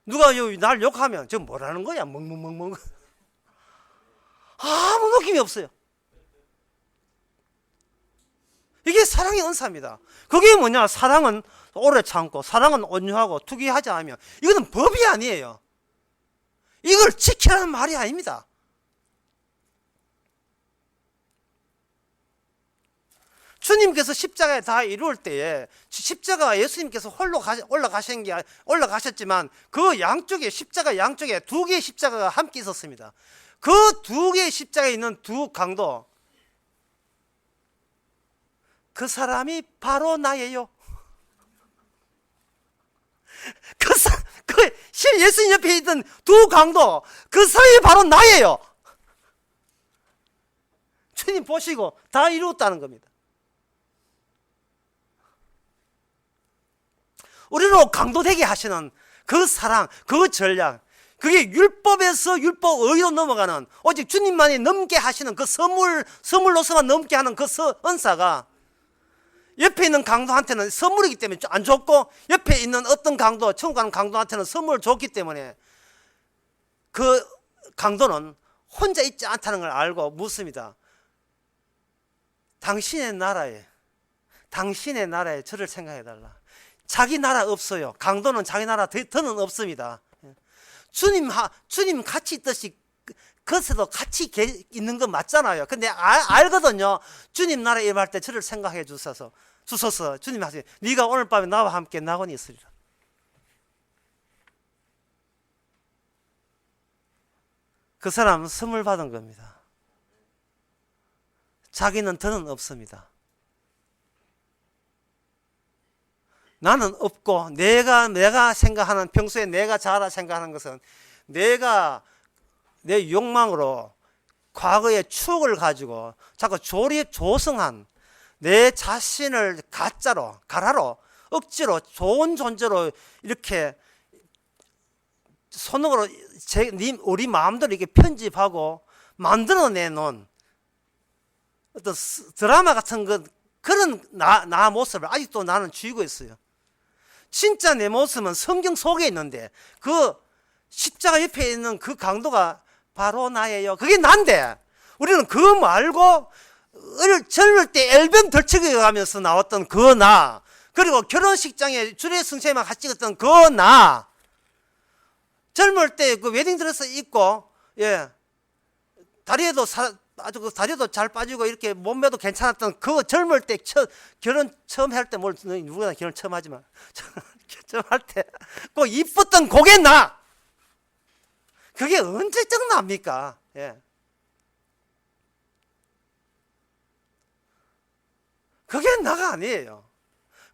누가 날 욕하면 저 뭐라는 거야? 멍멍멍멍. 아무 느낌이 없어요. 이게 사랑의 은사입니다. 그게 뭐냐? 사랑은 오래 참고, 사랑은 온유하고, 투기하지 않으면, 이거는 법이 아니에요. 이걸 지키라는 말이 아닙니다. 주님께서 십자가에 다 이룰 때에, 십자가 예수님께서 홀로 올라가셨지만 그 양쪽에, 십자가 양쪽에 2개의 십자가가 함께 있었습니다. 그 2개의 십자가에 있는 두 강도, 그 사람이 바로 나예요. 예수님 옆에 있던 두 강도, 그 사람이 바로 나예요. 주님 보시고 다 이루었다는 겁니다. 우리로 강도되게 하시는 그 사랑, 그 전략, 그게 율법에서 율법의로 넘어가는, 오직 주님만이 넘게 하시는 그 선물로서만 넘게 하는 그 은사가 옆에 있는 강도한테는 선물이기 때문에 안 좋고, 옆에 있는 어떤 강도, 천국 가는 강도한테는 선물을 줬기 때문에 그 강도는 혼자 있지 않다는 걸 알고 묻습니다. 당신의 나라에 저를 생각해달라. 자기 나라 없어요. 강도는 자기 나라 더는 없습니다. 주님 같이 있듯이 그것에도 같이 있는 건 맞잖아요. 근데 알거든요. 주님 나라에 임할 때 저를 생각해 주소서. 주님 하세요. 네가 오늘 밤에 나와 함께 낙원이 있으리라. 그 사람은 선물 받은 겁니다. 자기는 더는 없습니다. 나는 없고, 내가 생각하는, 평소에 내가 잘하 생각하는 것은 내 욕망으로 과거의 추억을 가지고 자꾸 조성한 내 자신을 가라로 억지로 좋은 존재로 이렇게 손으로 우리 마음대로 이렇게 편집하고 만들어내놓은 어떤 드라마 같은 그런 나 모습을 아직도 나는 쥐고 있어요. 진짜 내 모습은 성경 속에 있는데, 그 십자가 옆에 있는 그 강도가 바로 나예요. 그게 난데 우리는 그거 말고 젊을 때 엘변 덜치기 가면서 나왔던 그 나, 그리고 결혼식장에 주례 승세만 같이 찍었던 그 나, 젊을 때 그 웨딩드레스 입고 다리에도 아주 그 다리도 잘 빠지고 이렇게 몸매도 괜찮았던 그 젊을 때 결혼 처음 할 때, 뭘 누구나 결혼 처음 하지만 처음 할 때 꼭 이뻤던 그게 나. 그게 언제적 납니까? 그게 나가 아니에요.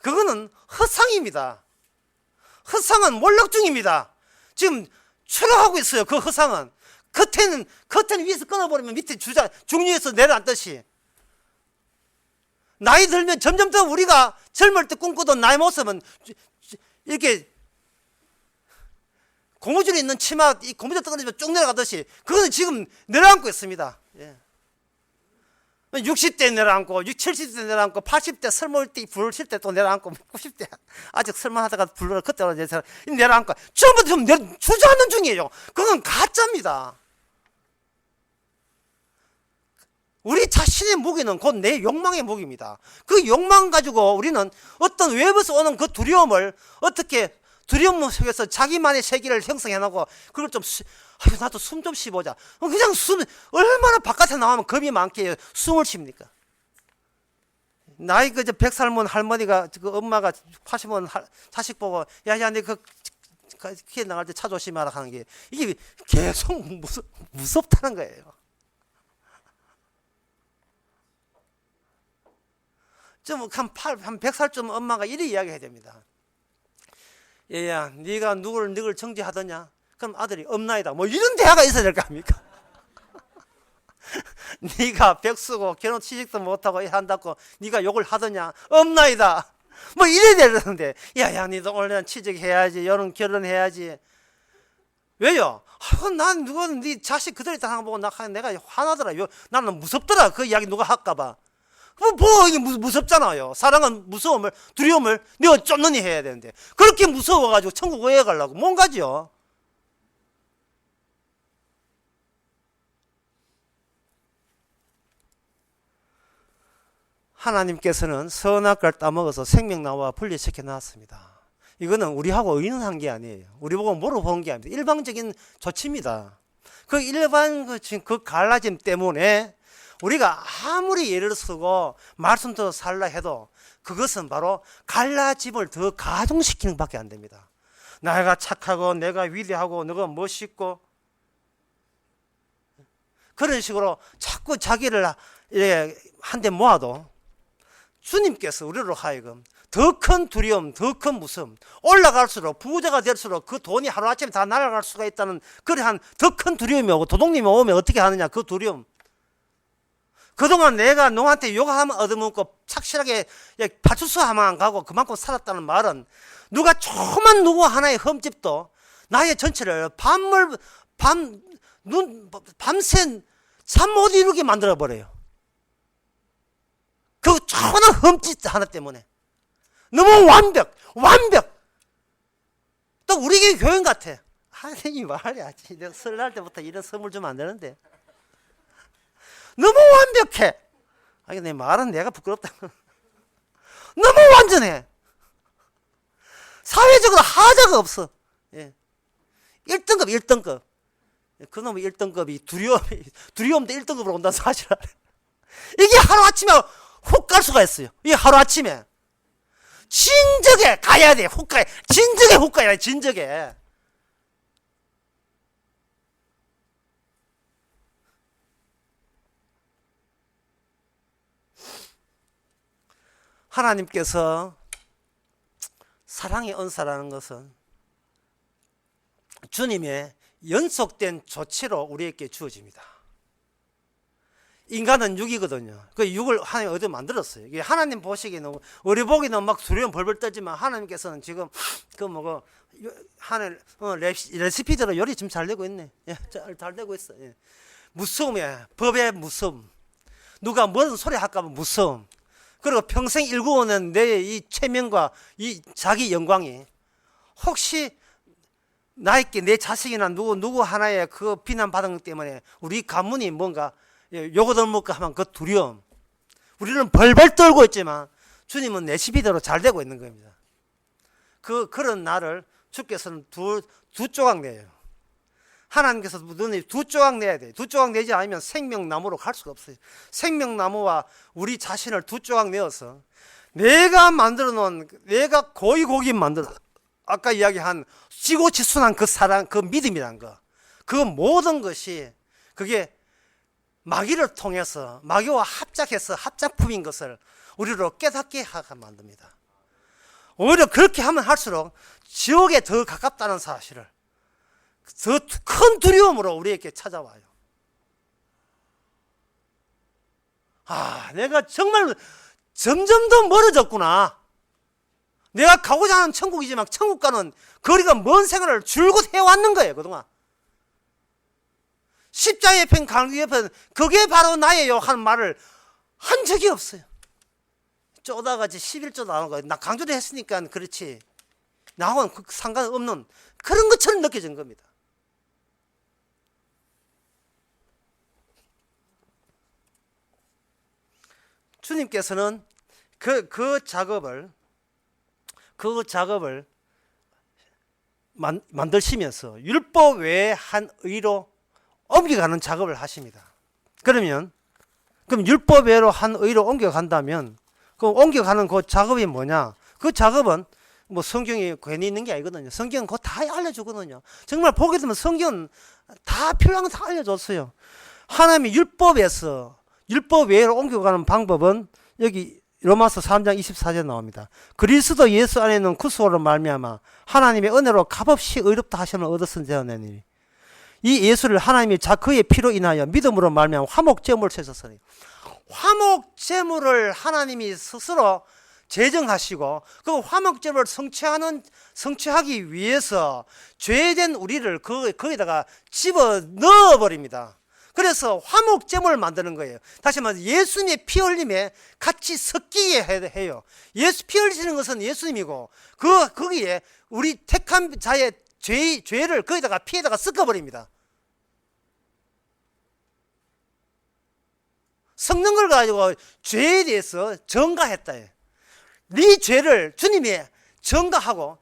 그거는 허상입니다. 허상은 몰락 중입니다. 지금 추락하고 있어요. 그 허상은 커튼 위에서 끊어버리면 밑에 중류에서 내려앉듯이, 나이 들면 점점 더 우리가 젊을 때 꿈꾸던 나의 모습은 이렇게 고무줄이 있는 치마, 이 고무줄 떨어지면 쭉 내려가듯이, 그거는 지금 내려앉고 있습니다. 60대 내려앉고, 70대 내려앉고, 80대 설모일 때 부르실 때 또 내려앉고, 90대 아직 설모하다가 불러 그때 내려앉고, 전부 좀 주저앉는 중이에요. 그건 가짜입니다. 우리 자신의 무기는 곧 내 욕망의 무기입니다. 그 욕망 가지고 우리는 어떤 외부에서 오는 그 두려움을 어떻게, 두려움 속에서 자기만의 세계를 형성해놓고, 그걸 좀 나도 숨 좀 쉬보자. 그냥 얼마나 바깥에 나가면 겁이 많게 숨을 쉽니까? 나이 100살 먹은 할머니가, 그 엄마가 80원 자식 보고, 야야 내 길 나갈 때 차 조심하라 하는 게, 이게 계속 무섭다는 거예요. 좀 한 100살쯤 엄마가 이렇게 이야기해야 됩니다. 얘야, 네가 누굴 정죄하더냐? 그럼 아들이 없나이다. 뭐 이런 대화가 있어야 될 거 아닙니까? 네가 백수고 결혼 취직도 못하고 한다고 네가 욕을 하더냐? 없나이다. 뭐 이래야 되는데, 야야 니도 오늘 취직해야지, 여름 결혼해야지. 왜요? 난 네 자식 그대로 있다 보고 내가 화나더라. 나는 무섭더라. 그 이야기 누가 할까봐. 이게 무섭잖아요. 사랑은 두려움을 내가 쫓느니 해야 되는데, 그렇게 무서워가지고 천국 왜 가려고? 못 가죠. 하나님께서는 선악과를 따먹어서 생명나무와 분리시켜 놨습니다. 이거는 우리하고 의논한 게 아니에요. 우리 보고 물어본 게 아닙니다. 일방적인 조치입니다. 그 일반 그 갈라짐 때문에 우리가 아무리 예를 쓰고 말씀도 살라 해도 그것은 바로 갈라짐을 더 가중시키는 밖에 안 됩니다. 내가 착하고 내가 위대하고 너가 멋있고 그런 식으로 자꾸 자기를 한 대 모아도 주님께서 우리로 하여금 더 큰 두려움, 더 큰 무서움, 올라갈수록 부자가 될수록 그 돈이 하루아침에 다 날아갈 수가 있다는 그러한 더 큰 두려움이 오고, 도둑님이 오면 어떻게 하느냐, 그 두려움. 그동안 내가 너한테 욕하면 얻어먹고 착실하게 파출소 하면 안 가고 그만큼 살았다는 말은, 누가 조그만 누구 하나의 흠집도 나의 전체를 밤새 잠 못 이루게 만들어버려요. 그 조그만 흠집 하나 때문에. 너무 완벽. 또 우리 교인 같아. 이 말이야지. 내가 설날 때부터 이런 선물 주면 안 되는데. 너무 완벽해. 내 말은 내가 부끄럽다. 너무 완전해. 사회적으로 하자가 없어. 1등급. 그놈의 1등급이 두려움도 1등급으로 온다는 사실을 알아요. 이게 하루아침에 훅 갈 수가 있어요. 이게 하루아침에. 진적에 가야 돼. 훅 가야 돼. 진적에 훅 가야 돼. 진적에. 하나님께서 사랑의 은사라는 것은 주님의 연속된 조치로 우리에게 주어집니다. 인간은 육이거든요. 그 육을 하나님 어디서 만들었어요. 이게 하나님 보시기에는, 우리 보기는 막 두려움 벌벌 떨지만 하나님께서는 지금 하늘 레시피대로 요리 지금 잘 되고 있네. 잘 되고 있어. 무서움이야. 법의 무서움. 누가 뭐든 소리 할까 봐 무서움. 그리고 평생 일구어는 내 이 체면과 이 자기 영광이 혹시 나에게 내 자식이나 누구 하나의 그 비난받은 것 때문에 우리 가문이 뭔가 요거들 먹고 하면 그 두려움. 우리는 벌벌 떨고 있지만 주님은 내 시비대로 잘 되고 있는 겁니다. 그런 나를 주께서는 두 조각 내요. 하나님께서 너네 두 조각 내야 돼. 두 조각 내지 않으면 생명나무로 갈 수가 없어요. 생명나무와 우리 자신을 두 조각 내어서 내가 만들어 놓은, 내가 고기 만들어, 아까 이야기한 지고지순한 그 사랑, 그 믿음이란 거, 그 모든 것이 그게 마귀를 통해서 마귀와 합작해서 합작품인 것을 우리로 깨닫게 하게 만듭니다. 오히려 그렇게 하면 할수록 지옥에 더 가깝다는 사실을 더 큰 두려움으로 우리에게 찾아와요. 내가 정말 점점 더 멀어졌구나. 내가 가고자 하는 천국이지만 천국과는 거리가 먼 생활을 줄곧 해왔는 거예요, 그동안. 십자가 옆엔 강구 옆엔 그게 바로 나예요 하는 말을 한 적이 없어요. 쪼다같이 11조도 안 하는 거예요. 나 강조를 했으니까 그렇지. 나하고는 상관없는 그런 것처럼 느껴진 겁니다. 주님께서는 그 작업을 만드시면서 율법 외에 한 의로 옮겨가는 작업을 하십니다. 그럼 율법 외로 한 의로 옮겨간다면 그 옮겨가는 그 작업이 뭐냐? 그 작업은 뭐 성경이 괜히 있는 게 아니거든요. 성경은 그거 다 알려주거든요. 정말 보게 되면 성경은 다 필요한 거 다 알려줬어요. 하나님이 율법 외로 옮겨가는 방법은 여기 로마서 3장 24절에 나옵니다. 그리스도 예수 안에 있는 구속으로 말미암아 하나님의 은혜로 값없이 의롭다 하심을 얻었은 되었느니라. 이 예수를 하나님이 그의 피로 인하여 믿음으로 말미암아 화목제물을 세셨으니, 화목제물을 하나님이 스스로 제정하시고 그 화목제물을 성취하기 위해서 죄된 우리를 거기다가 집어 넣어버립니다. 그래서 화목제물을 만드는 거예요. 다시 말해서 예수님의 피 흘림에 같이 섞이게 해요. 예수 피 흘리시는 것은 예수님이고 거기에 우리 택한 자의 죄를 거기다가 피에다가 섞어버립니다. 섞는 걸 가지고 죄에 대해서 전가했다. 네 죄를 주님이 전가하고,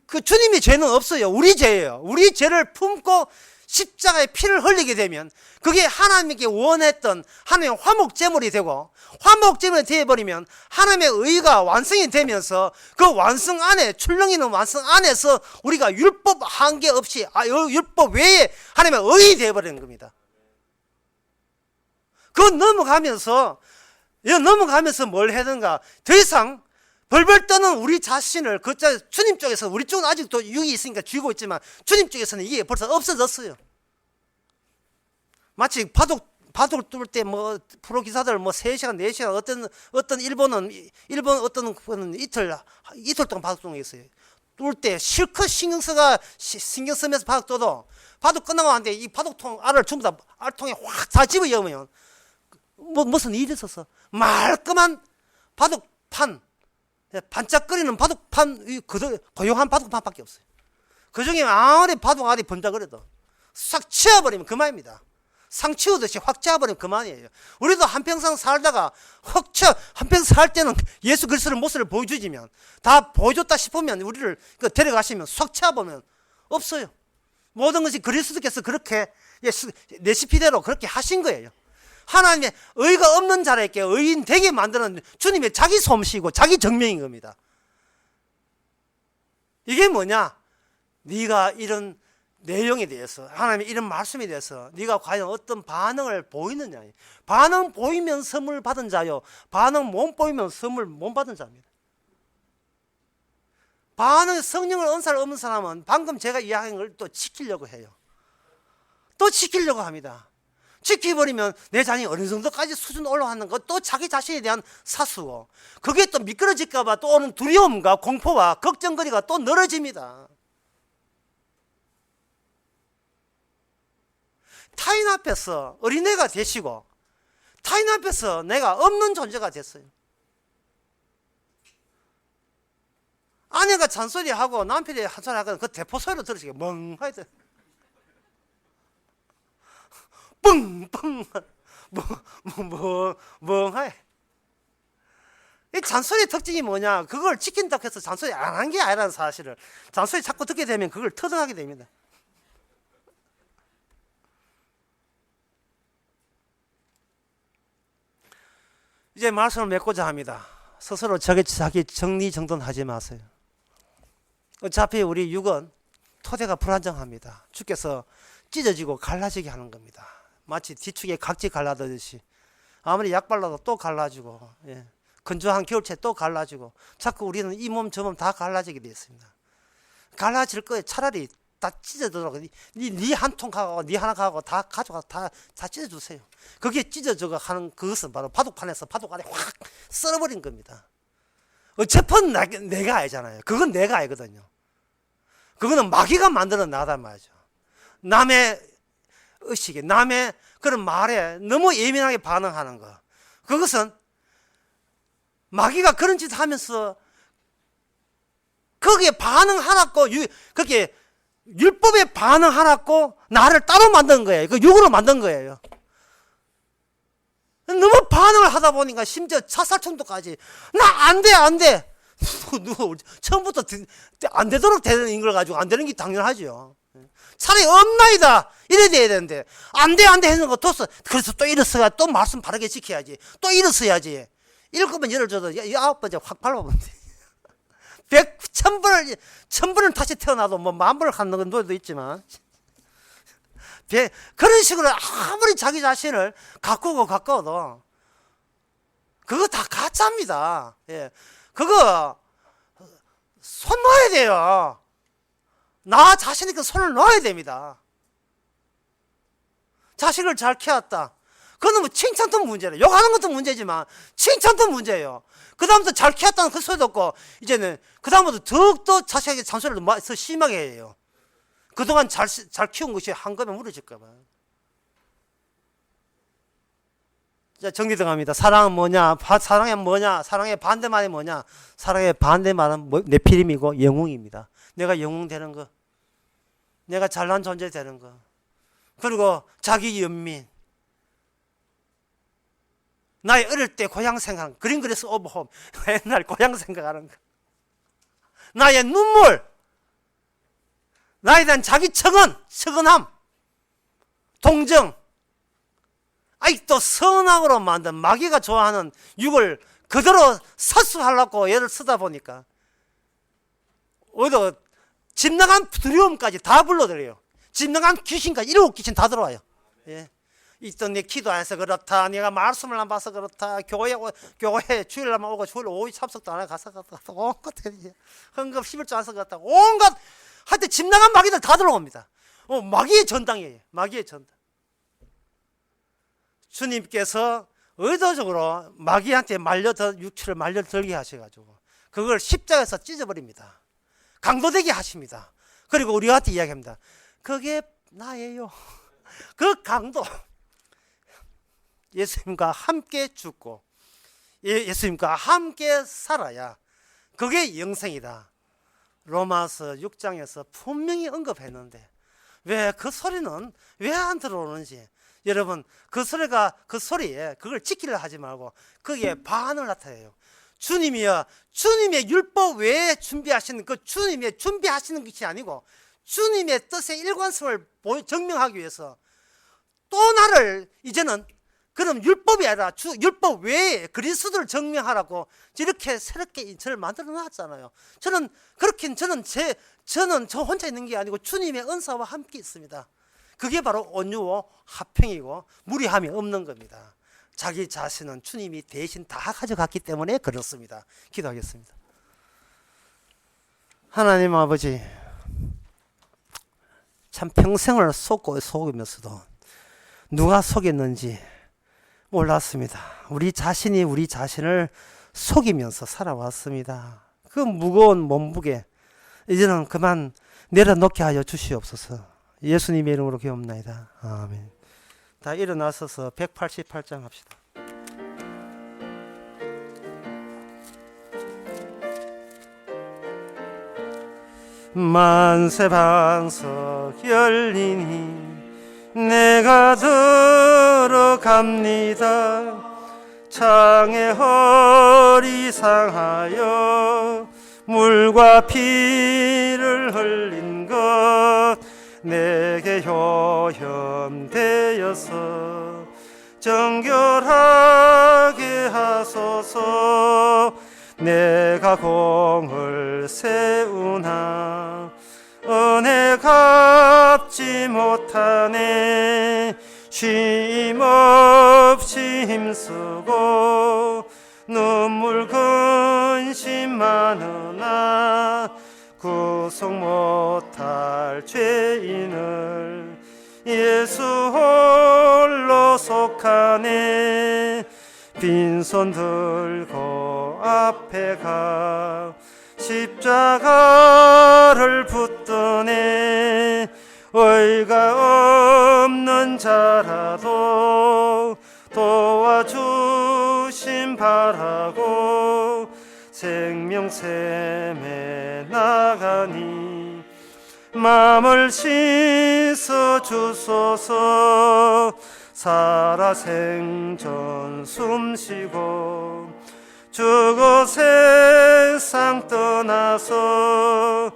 그 주님의 죄는 없어요. 우리 죄예요. 우리 죄를 품고 십자가에 피를 흘리게 되면 그게 하나님께 원했던 하나님의 화목제물이 되고, 화목제물이 되어버리면 하나님의 의가 완성이 되면서 그 완성 안에, 출렁이 있는 완성 안에서 우리가 율법 한계 없이 율법 외에 하나님의 의이 되어버리는 겁니다. 그거 넘어가면서 뭘 하든가 더 이상 벌벌 떠는 우리 자신을 주님 쪽에서, 우리 쪽은 아직도 육이 있으니까 쥐고 있지만 주님 쪽에서는 이게 벌써 없어졌어요. 마치 바둑 뚫을 때 프로 기사들 3시간 4시간, 어떤 일본 어떤 분은 이틀 동안 바둑 두는 게 있어요. 뚫을 때 실컷 신경 쓰면서 바둑 둬도 바둑 끝나고 하는데 이 바둑통 알을 전부 다 알통에 확 다 집어넣으면 무슨 일이 있어서 말끔한 바둑판, 반짝거리는 바둑판, 고요한 바둑판밖에 없어요. 그 중에 아무리 바둑 알이 번쩍거려도 싹 치워버리면 그만입니다. 상 치우듯이 확 치워버리면 그만이에요. 우리도 한평생 살다가 한평생 살 때는 예수 그리스도의 모습을 보여주지만, 다 보여줬다 싶으면 우리를 데려가시면 싹 치워보면 없어요. 모든 것이 그리스도께서 그렇게 레시피대로 그렇게 하신 거예요. 하나님의 의가 없는 자에게 의인 되게 만드는 주님의 자기 솜씨이고 자기 정명인 겁니다. 이게 뭐냐? 네가 이런 내용에 대해서, 하나님의 이런 말씀에 대해서 네가 과연 어떤 반응을 보이느냐. 반응 보이면 선물 받은 자요, 반응 못 보이면 선물 못 받은 자입니다. 반응, 성령을 은사를 없는 사람은 방금 제가 이야기한 걸 또 지키려고 해요. 또 지키려고 합니다. 지켜버리면 내 자신이 어느 정도까지 수준 올라가는 것, 또 자기 자신에 대한 사수고, 그게 또 미끄러질까봐 또 오는 두려움과 공포와 걱정거리가 또 늘어집니다. 타인 앞에서 어린애가 되시고 타인 앞에서 내가 없는 존재가 됐어요. 아내가 잔소리하고 남편이 한소리 하거든. 그 대포 소리로 들으시게 멍하게 돼. 뻥뻥 멍하게. 이 잔소리의 특징이 뭐냐? 그걸 지킨다고 해서 잔소리 안 한 게 아니라는 사실을. 잔소리 자꾸 듣게 되면 그걸 터득하게 됩니다. 이제 말씀을 맺고자 합니다. 스스로 자기 정리정돈하지 마세요. 어차피 우리 육은 토대가 불안정합니다. 주께서 찢어지고 갈라지게 하는 겁니다. 마치 뒤축에 각지 갈라듯이 아무리 약 발라도 또 갈라지고, 예. 건조한 겨울채 또 갈라지고, 자꾸 우리는 이 몸 저 몸 다 갈라지게 되어 있습니다. 갈라질 거에 차라리 다 찢어들어가. 니 한 통 가고 니 하나 가고 다 가져가 다 찢어주세요. 그게 찢어져가 하는 그것은 바로 바둑판에서 바둑 안에 확 썰어버린 겁니다. 어차피 내가 알잖아요. 그건 내가 알거든요. 그거는 마귀가 만드는 나단 말이죠. 남의 의식에, 남의 그런 말에 너무 예민하게 반응하는 거. 그것은 마귀가 그런 짓 하면서 거기에 반응하라고, 거기에 율법에 반응하라고 나를 따로 만든 거예요. 그 육으로 만든 거예요. 너무 반응을 하다 보니까 심지어 자살 충동까지. 나 안 돼. 누구 처음부터 안 되도록 되는 걸 가지고 안 되는 게 당연하죠. 차라리 없나이다 이래 돼야 되는데 안 돼 하는 거 뒀어. 그래서 또 일어서야 또 말씀 바르게 지켜야지. 또 일어서야지. 7번 예를 들어도 9번째 확 밟아보면 돼. 1000번을 다시 태어나도 뭐 10,000번을 갖는 노래도 있지만 그런 식으로 아무리 자기 자신을 가꾸어도 그거 다 가짜입니다. 예. 그거 손 놓아야 돼요. 나 자신이 그 손을 놓아야 됩니다. 자식을 잘 키웠다. 그건 뭐 칭찬도 문제래. 욕하는 것도 문제지만 칭찬도 문제예요. 그 다음부터 잘 키웠다는 그 소리도 없고 이제는 그 다음부터 더욱더 자식에게 잔소리를 더 심하게 해요. 그동안 잘 키운 것이 한꺼번에 무너질까 봐요. 자, 정리 들어갑니다. 사랑은 뭐냐? 사랑이 뭐냐? 사랑의 반대말이 뭐냐? 사랑의 반대말은 네피림이고 영웅입니다. 내가 영웅 되는 거. 내가 잘난 존재 되는 거. 그리고 자기 연민. 나의 어릴 때 고향 생각, 그린 그리스 오브 홈. 옛날 고향 생각하는 거. 나의 눈물. 나에 대한 자기 처근함. 동정. 아직도 선악으로 만든 마귀가 좋아하는 육을 그대로 사수하려고 얘를 쓰다 보니까 오히려 집 나간 두려움까지 다 불러들여요. 집 나간 귀신까지 7 귀신 다 들어와요. 예. 있던 내 기도 안 해서 그렇다. 내가 말씀을 안 봐서 그렇다. 교회 주일날만 오고 주일 오후 참석도 안 해 가서 온갖 헌금 11조 안 써 그렇다. 온갖 하여튼 집 나간 마귀들 다 들어옵니다. 마귀의 전당이에요. 마귀의 전당. 주님께서 의도적으로 마귀한테 육체를 말려들게 하셔가지고 그걸 십자가에서 찢어버립니다. 강도되게 하십니다. 그리고 우리한테 이야기합니다. 그게 나예요. 그 강도 예수님과 함께 죽고 예수님과 함께 살아야 그게 영생이다. 로마서 6장에서 분명히 언급했는데 왜 그 소리는 왜 안 들어오는지 여러분 그 소리에 그걸 지키려 하지 말고 거기에 반응을 나타내요. 주님이여 주님의 율법 외에 준비하시는 그 주님의 준비하시는 것이 아니고 주님의 뜻의 일관성을 증명하기 위해서 또 나를 이제는 그럼 율법이 아니라 율법 외에 그리스도를 증명하라고 이렇게 새롭게 저를 만들어 놨잖아요. 저는 저 혼자 있는 게 아니고 주님의 은사와 함께 있습니다. 그게 바로 온유와 화평이고 무리함이 없는 겁니다. 자기 자신은 주님이 대신 다 가져갔기 때문에 그렇습니다. 기도하겠습니다. 하나님 아버지, 참 평생을 속으면서도 누가 속였는지 몰랐습니다. 우리 자신이 우리 자신을 속이면서 살아왔습니다. 그 무거운 몸무게 이제는 그만 내려놓게 하여 주시옵소서. 예수님의 이름으로 기도합나이다. 아멘. 다 일어나서서 188장 합시다. 만세 방석 열리니 내가 들어갑니다. 창에 허리 상하여 물과 피를 흘린 것 내게 효염되어서 정결하게 하소서. 내가 공을 세우나 은혜 갚지 못하네. 쉼 없이 힘쓰고 눈물 근심 많으나 구속 못할 죄인을 예수 홀로 속하네. 빈손 들고 앞에 가 십자가를 붙드네. 의가 없는 자라도 도와주심 바라고 생명샘에 나가니 마음을 씻어 주소서. 살아 생전 숨쉬고 죽어 세상 떠나서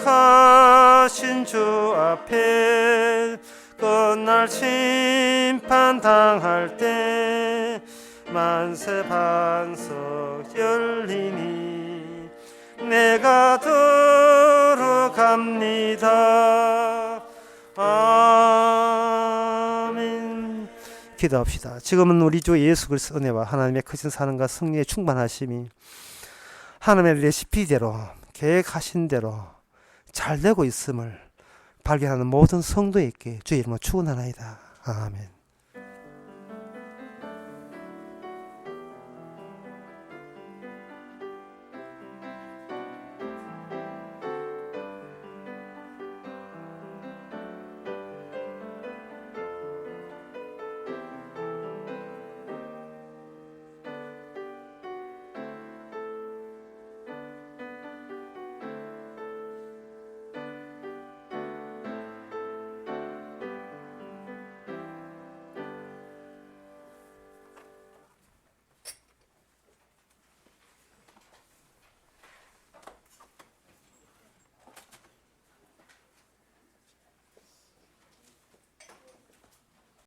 거룩하신 주 앞에 끝날 심판 당할 때 만세 반석 열리니 내가 들어갑니다. 아멘. 기도합시다. 지금은 우리 주 예수 그리스도 은혜와 하나님의 크신 사랑과 승리의 충만하심이 하나님의 레시피대로 계획하신 대로 잘 되고 있음을 발견하는 모든 성도에게 주의 이름으로 축원하나이다. 아멘.